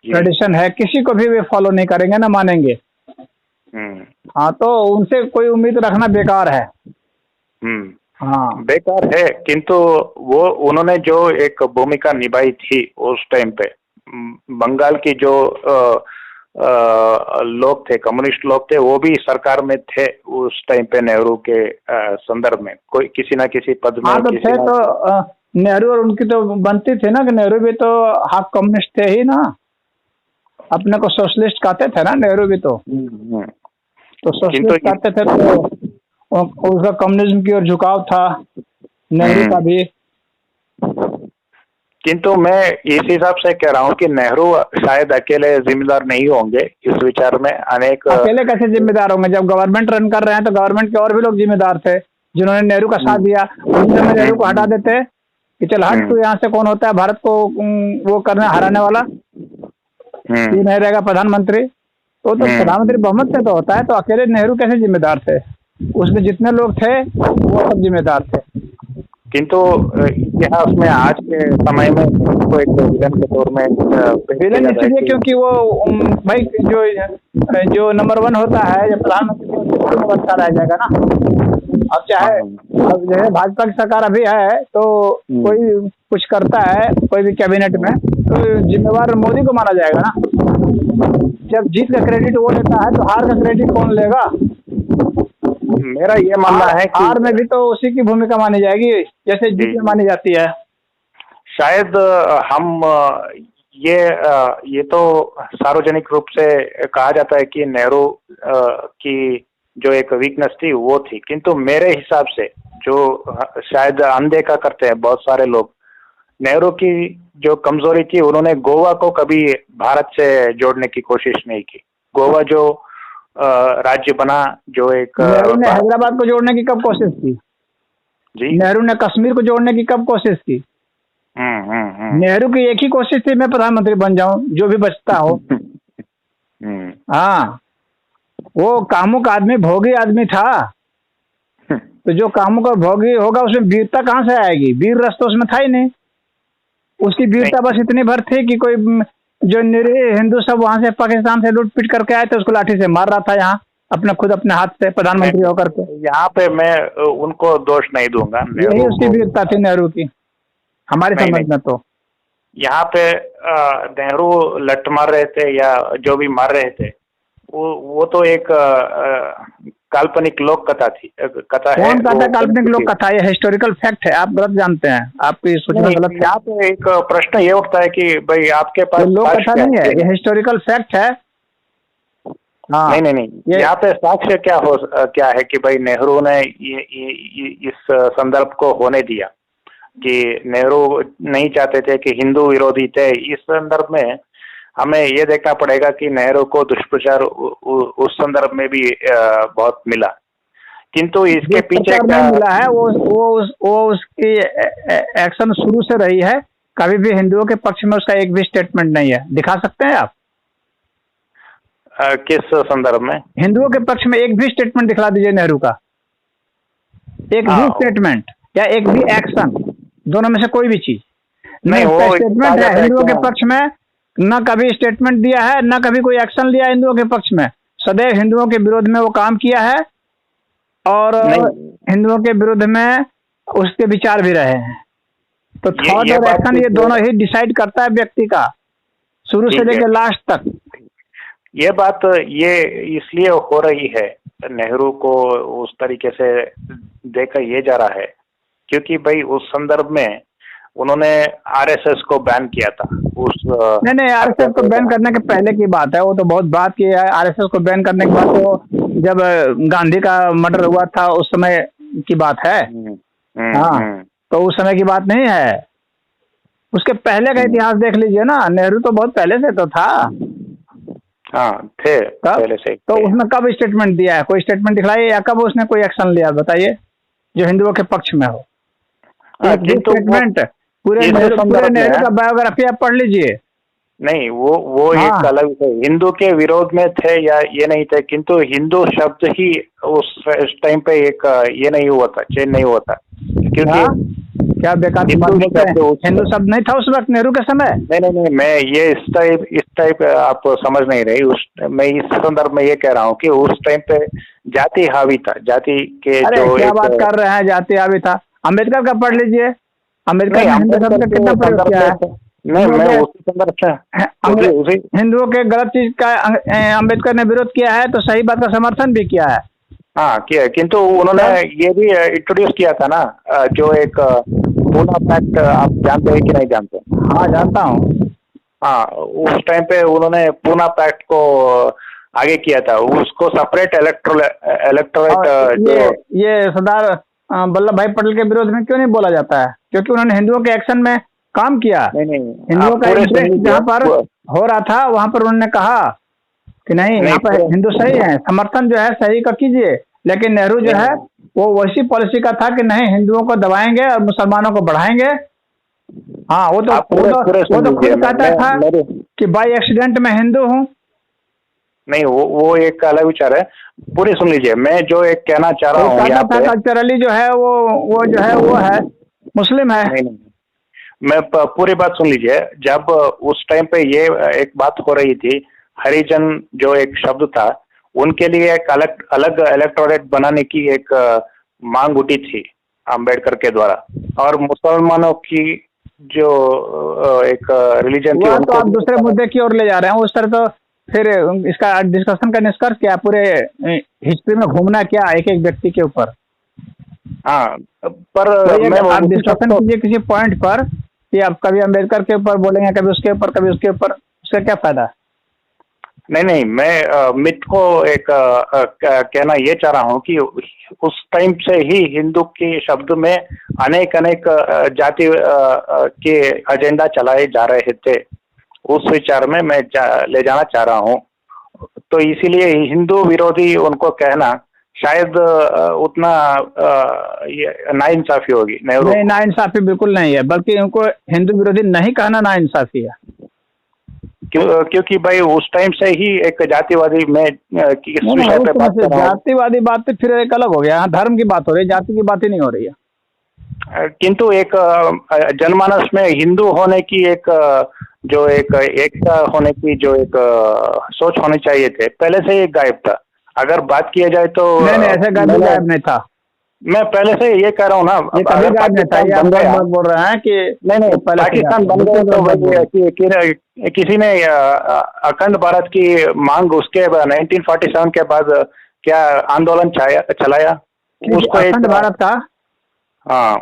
ट्रेडिशन है, किसी को भी वे फॉलो नहीं करेंगे, ना मानेंगे। हाँ, तो उनसे कोई उम्मीद रखना बेकार है। हाँ, बेकार है। किंतु वो उन्होंने जो एक भूमिका निभाई थी उस टाइम पे, बंगाल की जो लोग थे, कम्युनिस्ट लोग थे, वो भी सरकार में थे उस टाइम पे नेहरू के संदर्भ में, कोई किसी ना किसी पद में। हाँ, तो थे तो नेहरू और उनकी तो बनती थी ना कि नेहरू भी तो हाफ कम्युनिस्ट थे ही ना। अपने को सोशलिस्ट कहते थे ना नेहरू भी तो सोशलिस्ट कहते थे, तो उसका कम्युनिज्म की ओर झुकाव था नेहरू का भी। किंतु मैं इस हिसाब से कह रहा हूँ कि नेहरू शायद अकेले जिम्मेदार नहीं होंगे इस विचार में। अनेक अकेले कैसे जिम्मेदार होंगे? जब गवर्नमेंट रन कर रहे हैं तो गवर्नमेंट के और भी लोग जिम्मेदार थे जिन्होंने नेहरू का साथ दिया। उस समय नेहरू को हटा देते कि चल हट, तू यहाँ से कौन होता है भारत को वो करने हराने वाला, तू नहीं रहेगा प्रधानमंत्री। तो प्रधानमंत्री बहुमत से तो होता है, तो अकेले नेहरू कैसे जिम्मेदार थे? उसमें जितने लोग थे वो सब जिम्मेदार थे। किंतु इतिहास में आज के समय में को एक विलन के तौर में विलन इसलिए क्योंकि वो भाई जो नंबर 1 होता है, जो प्रधानमंत्री अच्छा रह जाएगा ना। अब चाहे अब जो है भाजपा की सरकार अभी है तो कोई कुछ करता है कोई भी कैबिनेट में, तो जिम्मेवार मोदी को माना जाएगा ना। जब जीत का क्रेडिट वो लेता है तो हार का क्रेडिट कौन लेगा? मेरा ये मानना है कि हार में भी तो उसी की भूमिका मानी जाएगी जैसे जीत में मानी जाती है। शायद हम ये तो सार्वजनिक रूप से कहा जाता है कि नेहरू की जो एक वीकनेस थी वो थी, किंतु मेरे हिसाब से जो शायद अनदेखा करते हैं बहुत सारे लोग, नेहरू की जो कमजोरी थी, उन्होंने गोवा को कभी भारत से जोड़ने की कोशिश नहीं की। गोवा जो राज्य बना, जो एक नेहरू ने हैदराबाद को जोड़ने की कब कोशिश की जी? नेहरू ने कश्मीर को जोड़ने की कब कोशिश की? नेहरू की एक ही कोशिश थी, मैं प्रधानमंत्री बन जाऊं, जो भी बचता हो। हाँ, वो कामुक आदमी, भोगी आदमी था। तो जो कामुक और भोगी होगा उसमें वीरता कहाँ से आएगी? वीर रस तो उसमें था ही नहीं। उसकी वीरता बस इतनी भर थी कि कोई जो निरीह हिंदू सब वहां से पाकिस्तान से लूट पीट करके आए थे, उसको लाठी से मार रहा था यहाँ अपने हाथ से, प्रधानमंत्री होकर के। यहाँ पे मैं उनको दोष नहीं दूंगा। यही उसकी वीरता थी नेहरू की, हमारी समझ में। तो यहाँ पे नेहरू लट मार रहे थे या जो भी मार रहे थे, वो तो एक काल्पनिक लोक कथा थी, कथा है। कौन कहता है काल्पनिक लोक कथा? ये हिस्टोरिकल फैक्ट है, आप गलत जानते हैं, आपकी सूचना गलत है। यहाँ पे एक प्रश्न ये उठता है कि भाई आपके पास लोक कथा नहीं है, ये हिस्टोरिकल फैक्ट है। हाँ, नहीं, यहाँ पे साक्ष्य क्या है कि भाई नेहरू ने इस संदर्भ को होने दिया, कि नेहरू नहीं चाहते थे कि हिंदू विरोधी थे। इस संदर्भ में हमें ये देखना पड़ेगा कि नेहरू को दुष्प्रचार उस संदर्भ में भी बहुत मिला, किंतु इसके पीछे क्या मिला है, वो उसकी एक्शन शुरू से रही है। कभी भी हिंदुओं के पक्ष में उसका एक भी स्टेटमेंट नहीं है। दिखा सकते हैं आप? किस संदर्भ में? हिंदुओं के पक्ष में एक भी स्टेटमेंट दिखला दीजिए नेहरू का, एक भी स्टेटमेंट या एक भी एक्शन, दोनों में से कोई भी चीज नहीं। वो स्टेटमेंट है हिंदुओं के पक्ष में, न कभी स्टेटमेंट दिया है, न कभी कोई एक्शन लिया हिंदुओं के पक्ष में। सदैव हिंदुओं के विरोध में वो काम किया है और हिंदुओं के विरुद्ध में उसके विचार भी रहे हैं। तो थॉट और एक्शन ये दोनों ही डिसाइड करता है व्यक्ति का, शुरू से लेकर लास्ट तक। ये बात ये इसलिए हो रही है, नेहरू को उस तरीके से देखा ये जा रहा है क्योंकि भाई उस संदर्भ में उन्होंने आरएसएस को बैन किया था। नहीं, आरएसएस को बैन करने के पहले की बात है, वो तो बहुत बात की है। आरएसएस को बैन करने के बाद तो जब गांधी का मर्डर हुआ था उस समय की बात है। हाँ, तो उस समय की बात नहीं है, उसके पहले का इतिहास देख लीजिए ना। नेहरू तो बहुत पहले से तो था। हाँ, थे पहले से। तो उसने कब स्टेटमेंट दिया है? कोई स्टेटमेंट दिखलाइए, या कब उसने कोई एक्शन लिया बताइए जो हिंदुओं के पक्ष में हो। स्टेटमेंट पूरे नेहरू का बायोग्राफी आप पढ़ लीजिए। नहीं, वो एक अलग हिंदू के विरोध में थे या ये नहीं थे, किंतु हिंदू शब्द ही उस टाइम पे एक ये नहीं हुआ था, चेंज नहीं हुआ था। क्योंकि क्या बेकार हिंदू शब्द नहीं था उस वक्त नेहरू के समय? नहीं, मैं ये इस टाइप आप समझ नहीं रही। मैं इस संदर्भ में ये कह रहा हूँ कि उस टाइम पे जाति हावी था, जाति के जो क्या बात कर रहे हैं, जाति हावी था? अम्बेडकर का पढ़ लीजिए, अम्बेडकर ने हिंदू शब्द का कितना प्रयोग किया है। नहीं, मैं उसी संदर्भ से हिंदुओं के गलत चीज का अम्बेडकर ने विरोध किया है, तो सही बात का समर्थन भी किया है। हाँ, किया, किंतु उन्होंने ये भी इंट्रोड्यूस किया था ना, जो एक पूना पैक्ट, आप जानते हैं कि नहीं जानते? हाँ, जानता हूँ। हाँ, उस टाइम पे उन्होंने पूना पैक्ट को आगे किया था, उसको सेपरेट इलेक्टोरेट ये सरदार वल्लभ भाई पटेल के विरोध में क्यों नहीं बोला जाता है? क्योंकि उन्होंने हिंदुओं के एक्शन में काम किया। नहीं, हिंदुओं का इंटरेस्ट जहाँ पर हो रहा था वहां पर उन्होंने कहा कि नहीं, यहाँ पर हिंदू सही है, समर्थन जो है सही का कीजिए। लेकिन नेहरू जो है वो वैसी पॉलिसी का था कि नहीं, हिंदुओं को दबाएंगे और मुसलमानों को बढ़ाएंगे। हाँ, वो तो खुद कहता था कि बाई एक्सीडेंट में हिंदू हूँ। नहीं, वो एक अलग विचार है। पूरी सुन लीजिए, मैं जो एक कहना चाह रहा हूँ, कल्चरली जो है वो जो है वो है मुस्लिम है। नहीं, मैं पूरी बात सुन लीजिए। जब उस टाइम पे ये एक बात हो रही थी, हरिजन जो एक शब्द था, उनके लिए एक अलग इलेक्टोरेट बनाने की एक मांग उठी थी अम्बेडकर के द्वारा, और मुसलमानों की जो एक रिलीजन थी वह तो उनको आप दूसरे मुद्दे की ओर ले जा रहे हैं। उस तरह तो फिर इसका डिस्कशन का निष्कर्ष क्या, पूरे हिस्ट्री में घूमना क्या एक एक व्यक्ति के ऊपर। हाँ, पर मैं आप डिस्कशन कीजिए किसी पॉइंट पर कि आप कभी अम्बेडकर के ऊपर बोलेंगे, कभी उसके ऊपर, कभी उसके ऊपर, उसका क्या फायदा। नहीं नहीं, मैं मिथ को एक कहना ये चाह रहा हूँ कि उस टाइम से ही हिंदू के शब्द में अनेक अनेक जाति के एजेंडा चलाए जा रहे थे। उस विचार में मैं ले जाना चाह रहा हूँ। तो इसीलिए हिंदू विरोधी उनको कहना शायद उतना नाइंसाफी होगी। नहीं, नाइंसाफी बिल्कुल नहीं है, बल्कि उनको हिंदू विरोधी नहीं कहना नाइंसाफी है। क्योंकि भाई उस टाइम से ही एक जातिवादी में इस विषय पे बात कर रहा हूं। जातिवादी बात तो फिर एक अलग हो गया, धर्म की बात हो रही है, जाति की बात ही नहीं हो रही है। किंतु एक जनमानस में हिंदू होने की एक जो एक एकता होने की जो एक सोच होनी चाहिए थे, पहले से ही गायब था। अगर बात किया जाए तो नहीं, ऐसे गायब नहीं था। मैं पहले से ये कह रहा हूँ ना, ये कभी गायब नहीं था। ये आप बात बोल रहे हैं कि नहीं, पाकिस्तान बन गया तो किसी ने अखंड भारत की मांग उसके 1947 के बाद क्या आंदोलन चलाया उसको अखंड भारत का। हाँ,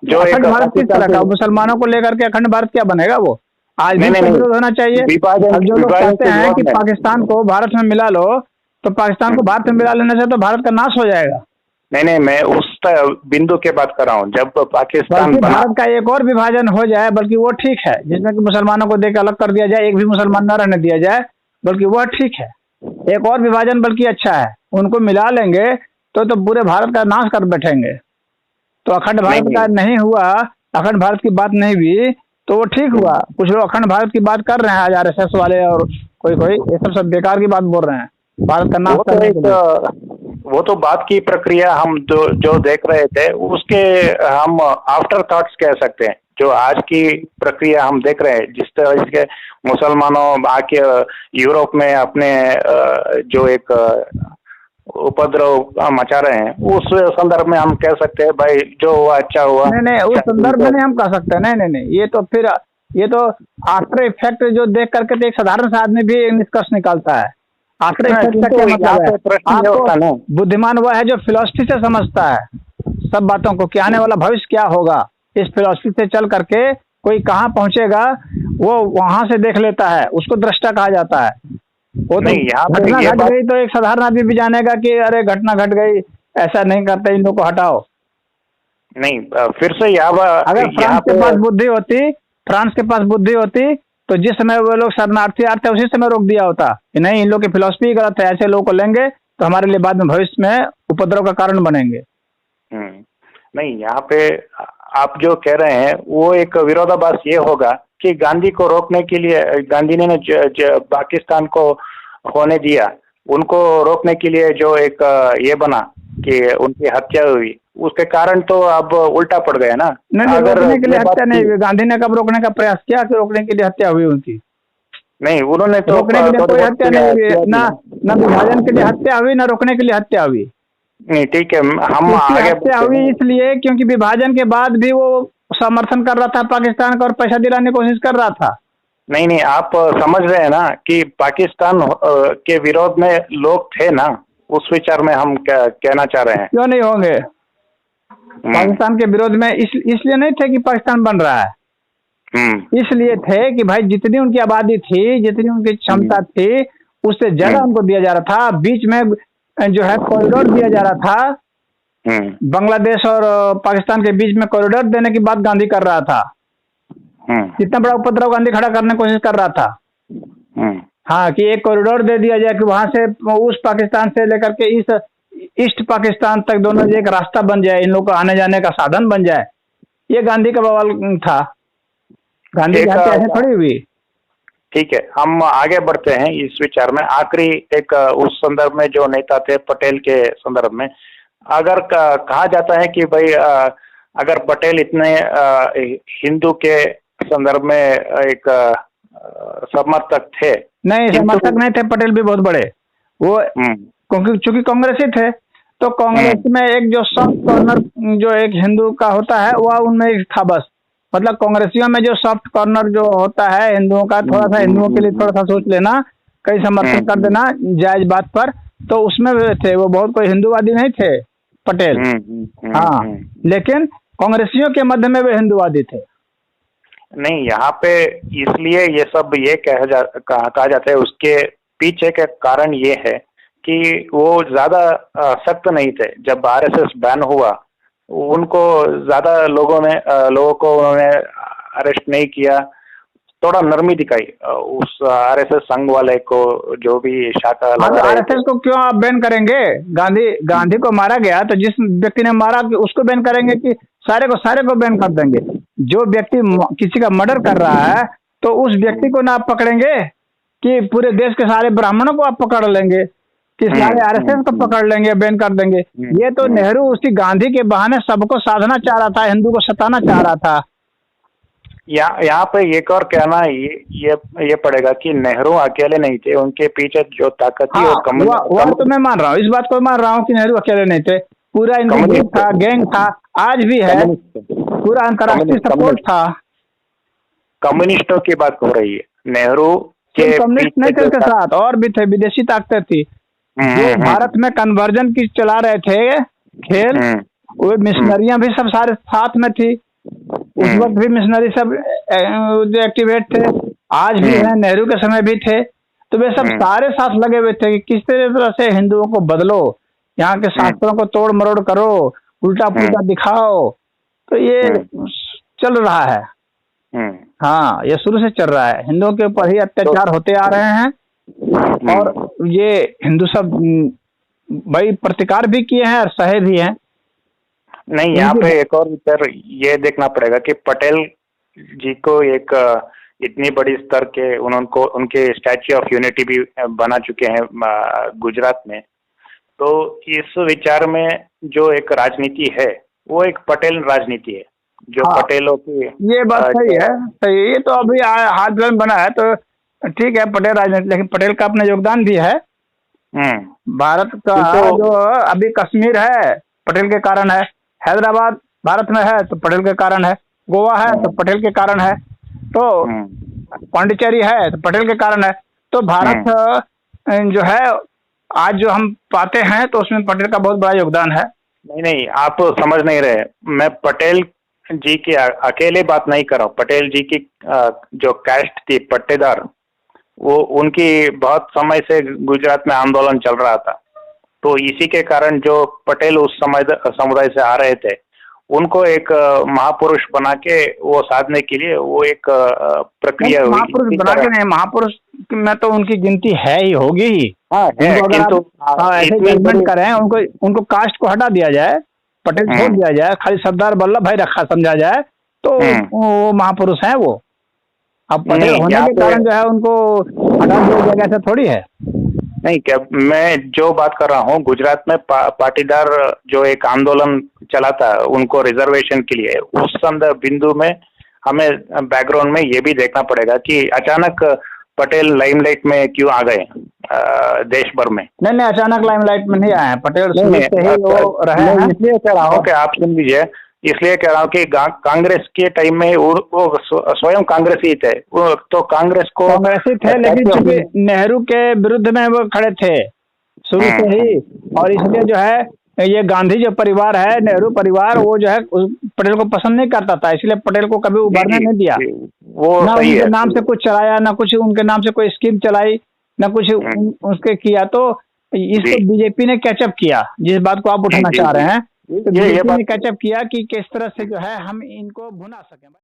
जो अखंड भारत किस तरह का, मुसलमानों को लेकर के अखंड भारत क्या बनेगा वो। आज भी विरोध होना चाहिए। अब जो लोग कहते हैं कि पाकिस्तान को भारत में मिला लो, तो पाकिस्तान को भारत में मिला लेने से तो भारत का नाश हो जाएगा। नहीं, मैं उस बिंदु के बात कर रहा हूँ जब पाकिस्तान भारत का एक और विभाजन हो जाए, बल्कि वो ठीक है, जिसमें कि मुसलमानों को देकर अलग कर दिया जाए, एक भी मुसलमान न रहने दिया जाए, बल्कि वह ठीक है। एक और विभाजन बल्कि अच्छा है, उनको मिला लेंगे तो पूरे भारत का नाश कर बैठेंगे। तो अखंड भारत का नहीं हुआ, अखंड भारत की बात नहीं हुई तो वो ठीक हुआ। कुछ लोग अखंड भारत की बात कर रहे हैं आज, RSS वाले और कोई ये सब बेकार की बात बोल रहे हैं भारत का नाश करने के लिए। वो तो बात की प्रक्रिया हम जो देख रहे थे उसके हम आफ्टर थॉट्स कह सकते हैं। जो आज की प्रक्रिया हम देख रहे हैं, जिस तरह के मुसलमानों आके यूरोप में अपने जो एक उपद्रव मचा रहे हैं, उस संदर्भ में हम कह सकते हैं भाई जो हुआ अच्छा हुआ। नहीं, उस संदर्भ में नहीं हम कह सकते। नहीं, ये तो आफ्टर इफेक्ट जो देख करके तो एक साधारण सा आदमी भी निष्कर्ष निकालता है। आफ्टर इफेक्ट का क्या मतलब है। बुद्धिमान वह है जो फिलॉसफी से समझता है सब बातों को, कि आने वाला भविष्य क्या होगा। इस फिलॉसफी से चल करके कोई कहाँ पहुंचेगा वो वहां से देख लेता है, उसको दृष्टा कहा जाता है। वो तो घटना घट गई तो एक साधारण आदमी भी जानेगा कि अरे घटना घट गई, ऐसा नहीं करते, इन लोगों को हटाओ। नहीं, फिर से अगर फ्रांस के पास बुद्धि होती तो जिस समय वो लोग शरणार्थी आते उसी समय रोक दिया होता कि नहीं, इन लोग की फिलॉसफी गलत है, ऐसे लोगों को लेंगे तो हमारे लिए बाद में भविष्य में उपद्रव का कारण बनेंगे। नहीं, यहाँ पे आप जो कह रहे हैं वो एक विरोधाभास ये होगा कि गांधी को रोकने के लिए, गांधी ने पाकिस्तान को होने दिया, उनको रोकने के लिए जो एक ये बना कि उनकी हत्या हुई, उसके कारण तो अब उल्टा पड़ गया ना। नहीं, रोकने के लिए हत्या नहीं हुई। गांधी ने कब रोकने का प्रयास किया कि रोकने के लिए हत्या हुई उनकी? नहीं, उन्होंने तो रोकने के लिए कोई हत्या नहीं हुई, ना विभाजन के लिए हत्या हुई, ना रोकने के लिए हत्या हुई। नहीं, ठीक है, हम आगे हत्या हुई इसलिए क्योंकि विभाजन के बाद भी वो समर्थन कर रहा था पाकिस्तान का और पैसा दिलाने की कोशिश कर रहा था। नहीं, आप समझ रहे हैं ना कि पाकिस्तान के विरोध में लोग थे ना, उस विचार में हम कहना चाह रहे हैं। क्यों नहीं होंगे? पाकिस्तान के विरोध में इसलिए नहीं थे कि पाकिस्तान बन रहा है, इसलिए थे कि भाई जितनी उनकी आबादी थी, जितनी उनकी क्षमता थी, उससे ज्यादा उनको दिया जा रहा था। बीच में जो है कॉरिडोर दिया जा रहा था, बांग्लादेश और पाकिस्तान के बीच में कॉरिडोर देने की बात गांधी कर रहा था। कितना बड़ा उपद्रव गांधी खड़ा करने की कोशिश कर रहा था। हाँ, कि एक कॉरिडोर दे दिया जाए कि वहां से उस पाकिस्तान से लेकर के इस ईस्ट पाकिस्तान तक दोनों एक रास्ता बन जाए, इन लोगों को आने जाने का साधन बन जाए। ये गांधी का बवाल था। गांधी की हत्या ऐसे थोड़ी हुई। ठीक है, हम आगे बढ़ते हैं इस विचार में। आखिरी एक उस संदर्भ में जो नेता थे पटेल के संदर्भ में, अगर कहा जाता है कि भाई अगर पटेल इतने हिंदू के संदर्भ में एक समर्थक थे। नहीं, समर्थक नहीं थे, पटेल भी बहुत बड़े वो, क्योंकि चूंकि कांग्रेसी थे तो कांग्रेस में एक जो सॉफ्ट कॉर्नर जो एक हिंदू का होता है वह उनमें एक था बस। मतलब कांग्रेसियों में जो सॉफ्ट कॉर्नर जो होता है हिंदुओं का, थोड़ा सा हिंदुओं के लिए थोड़ा सा सोच लेना, कहीं समर्थन कर देना जायज बात पर, तो उसमें वे थे, वो बहुत कोई हिंदूवादी नहीं थे पटेल। हाँ, लेकिन कांग्रेसियों के मध्य में वे हिंदूवादी थे। नहीं, यहाँ पे इसलिए ये सब ये कहा जाता है, उसके पीछे का कारण ये है कि वो ज्यादा सख्त नहीं थे। जब आरएसएस बैन हुआ, उनको ज्यादा लोगों को उन्होंने अरेस्ट नहीं किया, थोड़ा नरमी दिखाई उस आरएसएस संघ वाले को, जो भी शाखा लगा रहे। आरएसएस को क्यों आप बैन करेंगे? गांधी को मारा गया तो जिस व्यक्ति ने मारा उसको बैन करेंगे कि सारे को बैन कर देंगे? जो व्यक्ति किसी का मर्डर कर रहा है तो उस व्यक्ति को ना आप पकड़ेंगे कि पूरे देश के सारे ब्राह्मणों को आप पकड़ लेंगे कि सारे आरएसएस को पकड़ लेंगे, बैन कर देंगे? ये तो नेहरू उसी गांधी के बहाने सबको साधना चाह रहा था, हिंदू को सताना चाह रहा था। यहाँ पे एक और कहना ये पड़ेगा कि नेहरू अकेले नहीं थे, उनके पीछे जो ताकत थी वो तो मैं मान रहा हूँ, इस बात को मान रहा हूँ कि नेहरू अकेले नहीं थे, पूरा इनका ग्रुप था, गैंग था, आज भी है, पूरा अंतर्राष्ट्रीय सपोर्ट था। कम्युनिस्टों की बात हो रही है, नेहरू के कम्युनिस्ट नहीं थे के साथ और भी थे, विदेशी ताकतें थी जो भारत में कन्वर्जन की चला रहे थे खेल, वो मिशनरियां भी सब सारे साथ में थी। उस वक्त भी मिशनरी सब जो एक्टिवेट थे, आज भी है, नेहरू के समय भी थे, तो वे सब सारे साथ लगे हुए थे कि किस तरह से हिंदुओं को बदलो, यहाँ के शास्त्रों को तोड़ मरोड़ करो, उल्टा पुल्टा दिखाओ। तो ये चल रहा है। हाँ, ये शुरू से चल रहा है, हिंदुओं के ऊपर ही अत्याचार होते आ रहे हैं और ये हिंदू सब भाई प्रतिकार भी किए हैं और सहे भी हैं। नहीं, यहाँ पे एक और विचार ये देखना पड़ेगा कि पटेल जी को एक इतनी बड़ी स्तर के उनके स्टैच्यू ऑफ यूनिटी भी बना चुके हैं गुजरात में, तो इस विचार में जो एक राजनीति है वो एक पटेल राजनीति है, जो पटेलों की। ये बात सही है, सही। ये तो अभी हाथ में बना है तो ठीक है पटेल राजनीति, लेकिन पटेल का अपना योगदान भी है। भारत का जो अभी कश्मीर है पटेल के कारण है, हैदराबाद भारत में है तो पटेल के कारण है, गोवा है तो पटेल के कारण है, तो पांडिचेरी है तो पटेल के कारण है। तो भारत जो है आज जो हम पाते हैं तो उसमें पटेल का बहुत बड़ा योगदान है। नहीं, आप समझ नहीं रहे, मैं पटेल जी की अकेले बात नहीं कर रहा हूँ। पटेल जी की जो कास्ट थी पट्टेदार, वो उनकी बहुत समय से गुजरात में आंदोलन चल रहा था, तो इसी के कारण जो पटेल उस समुदाय से आ रहे थे, उनको एक महापुरुष बना के वो साधने के लिए वो एक प्रक्रिया हुई। महापुरुष बना के नहीं, महापुरुष में तो उनकी गिनती है ही, होगी ही। किंतु ऐसे जजमेंट करें, उनको कास्ट को हटा दिया जाए, पटेल छोड़ दिया जाए, खाली सरदार वल्लभ भाई रखा समझा जाए तो वो महापुरुष है वो। अब पटेल होने के कारण जो है उनको हटा दिया जाएगा, ऐसा थोड़ी है। नहीं, क्या मैं जो बात कर रहा हूँ, गुजरात में पाटीदार जो एक आंदोलन चला था उनको रिजर्वेशन के लिए, उस संदर्भ बिंदु में हमें बैकग्राउंड में ये भी देखना पड़ेगा कि अचानक पटेल लाइमलाइट में क्यों आ गए देश भर में। नहीं, अचानक लाइमलाइट में नहीं आए हैं पटेल, से ही वो रहे हैं। इसलिए कह रहा हूँ कि आप सुन लीजिए, इसलिए कह रहा हूँ कि कांग्रेस के टाइम में वो स्वयं कांग्रेसी थे, तो कांग्रेसी थे, लेकिन चूंकि नेहरू के विरुद्ध में वो खड़े थे शुरू से ही, और इसलिए जो है ये गांधी जो परिवार है, नेहरू परिवार, वो जो है पटेल को पसंद नहीं करता था, इसलिए पटेल को कभी उभरने नहीं दिया। वो ना उनके नाम से कुछ चलाया, ना कुछ उनके नाम से कोई स्कीम चलाई, ना कुछ उसके किया। तो इसको बीजेपी ने कैचअप किया, जिस बात को आप उठाना चाह रहे हैं, तो बीजेपी ने कैचअप किया कि किस तरह से जो है हम इनको भुना सकें।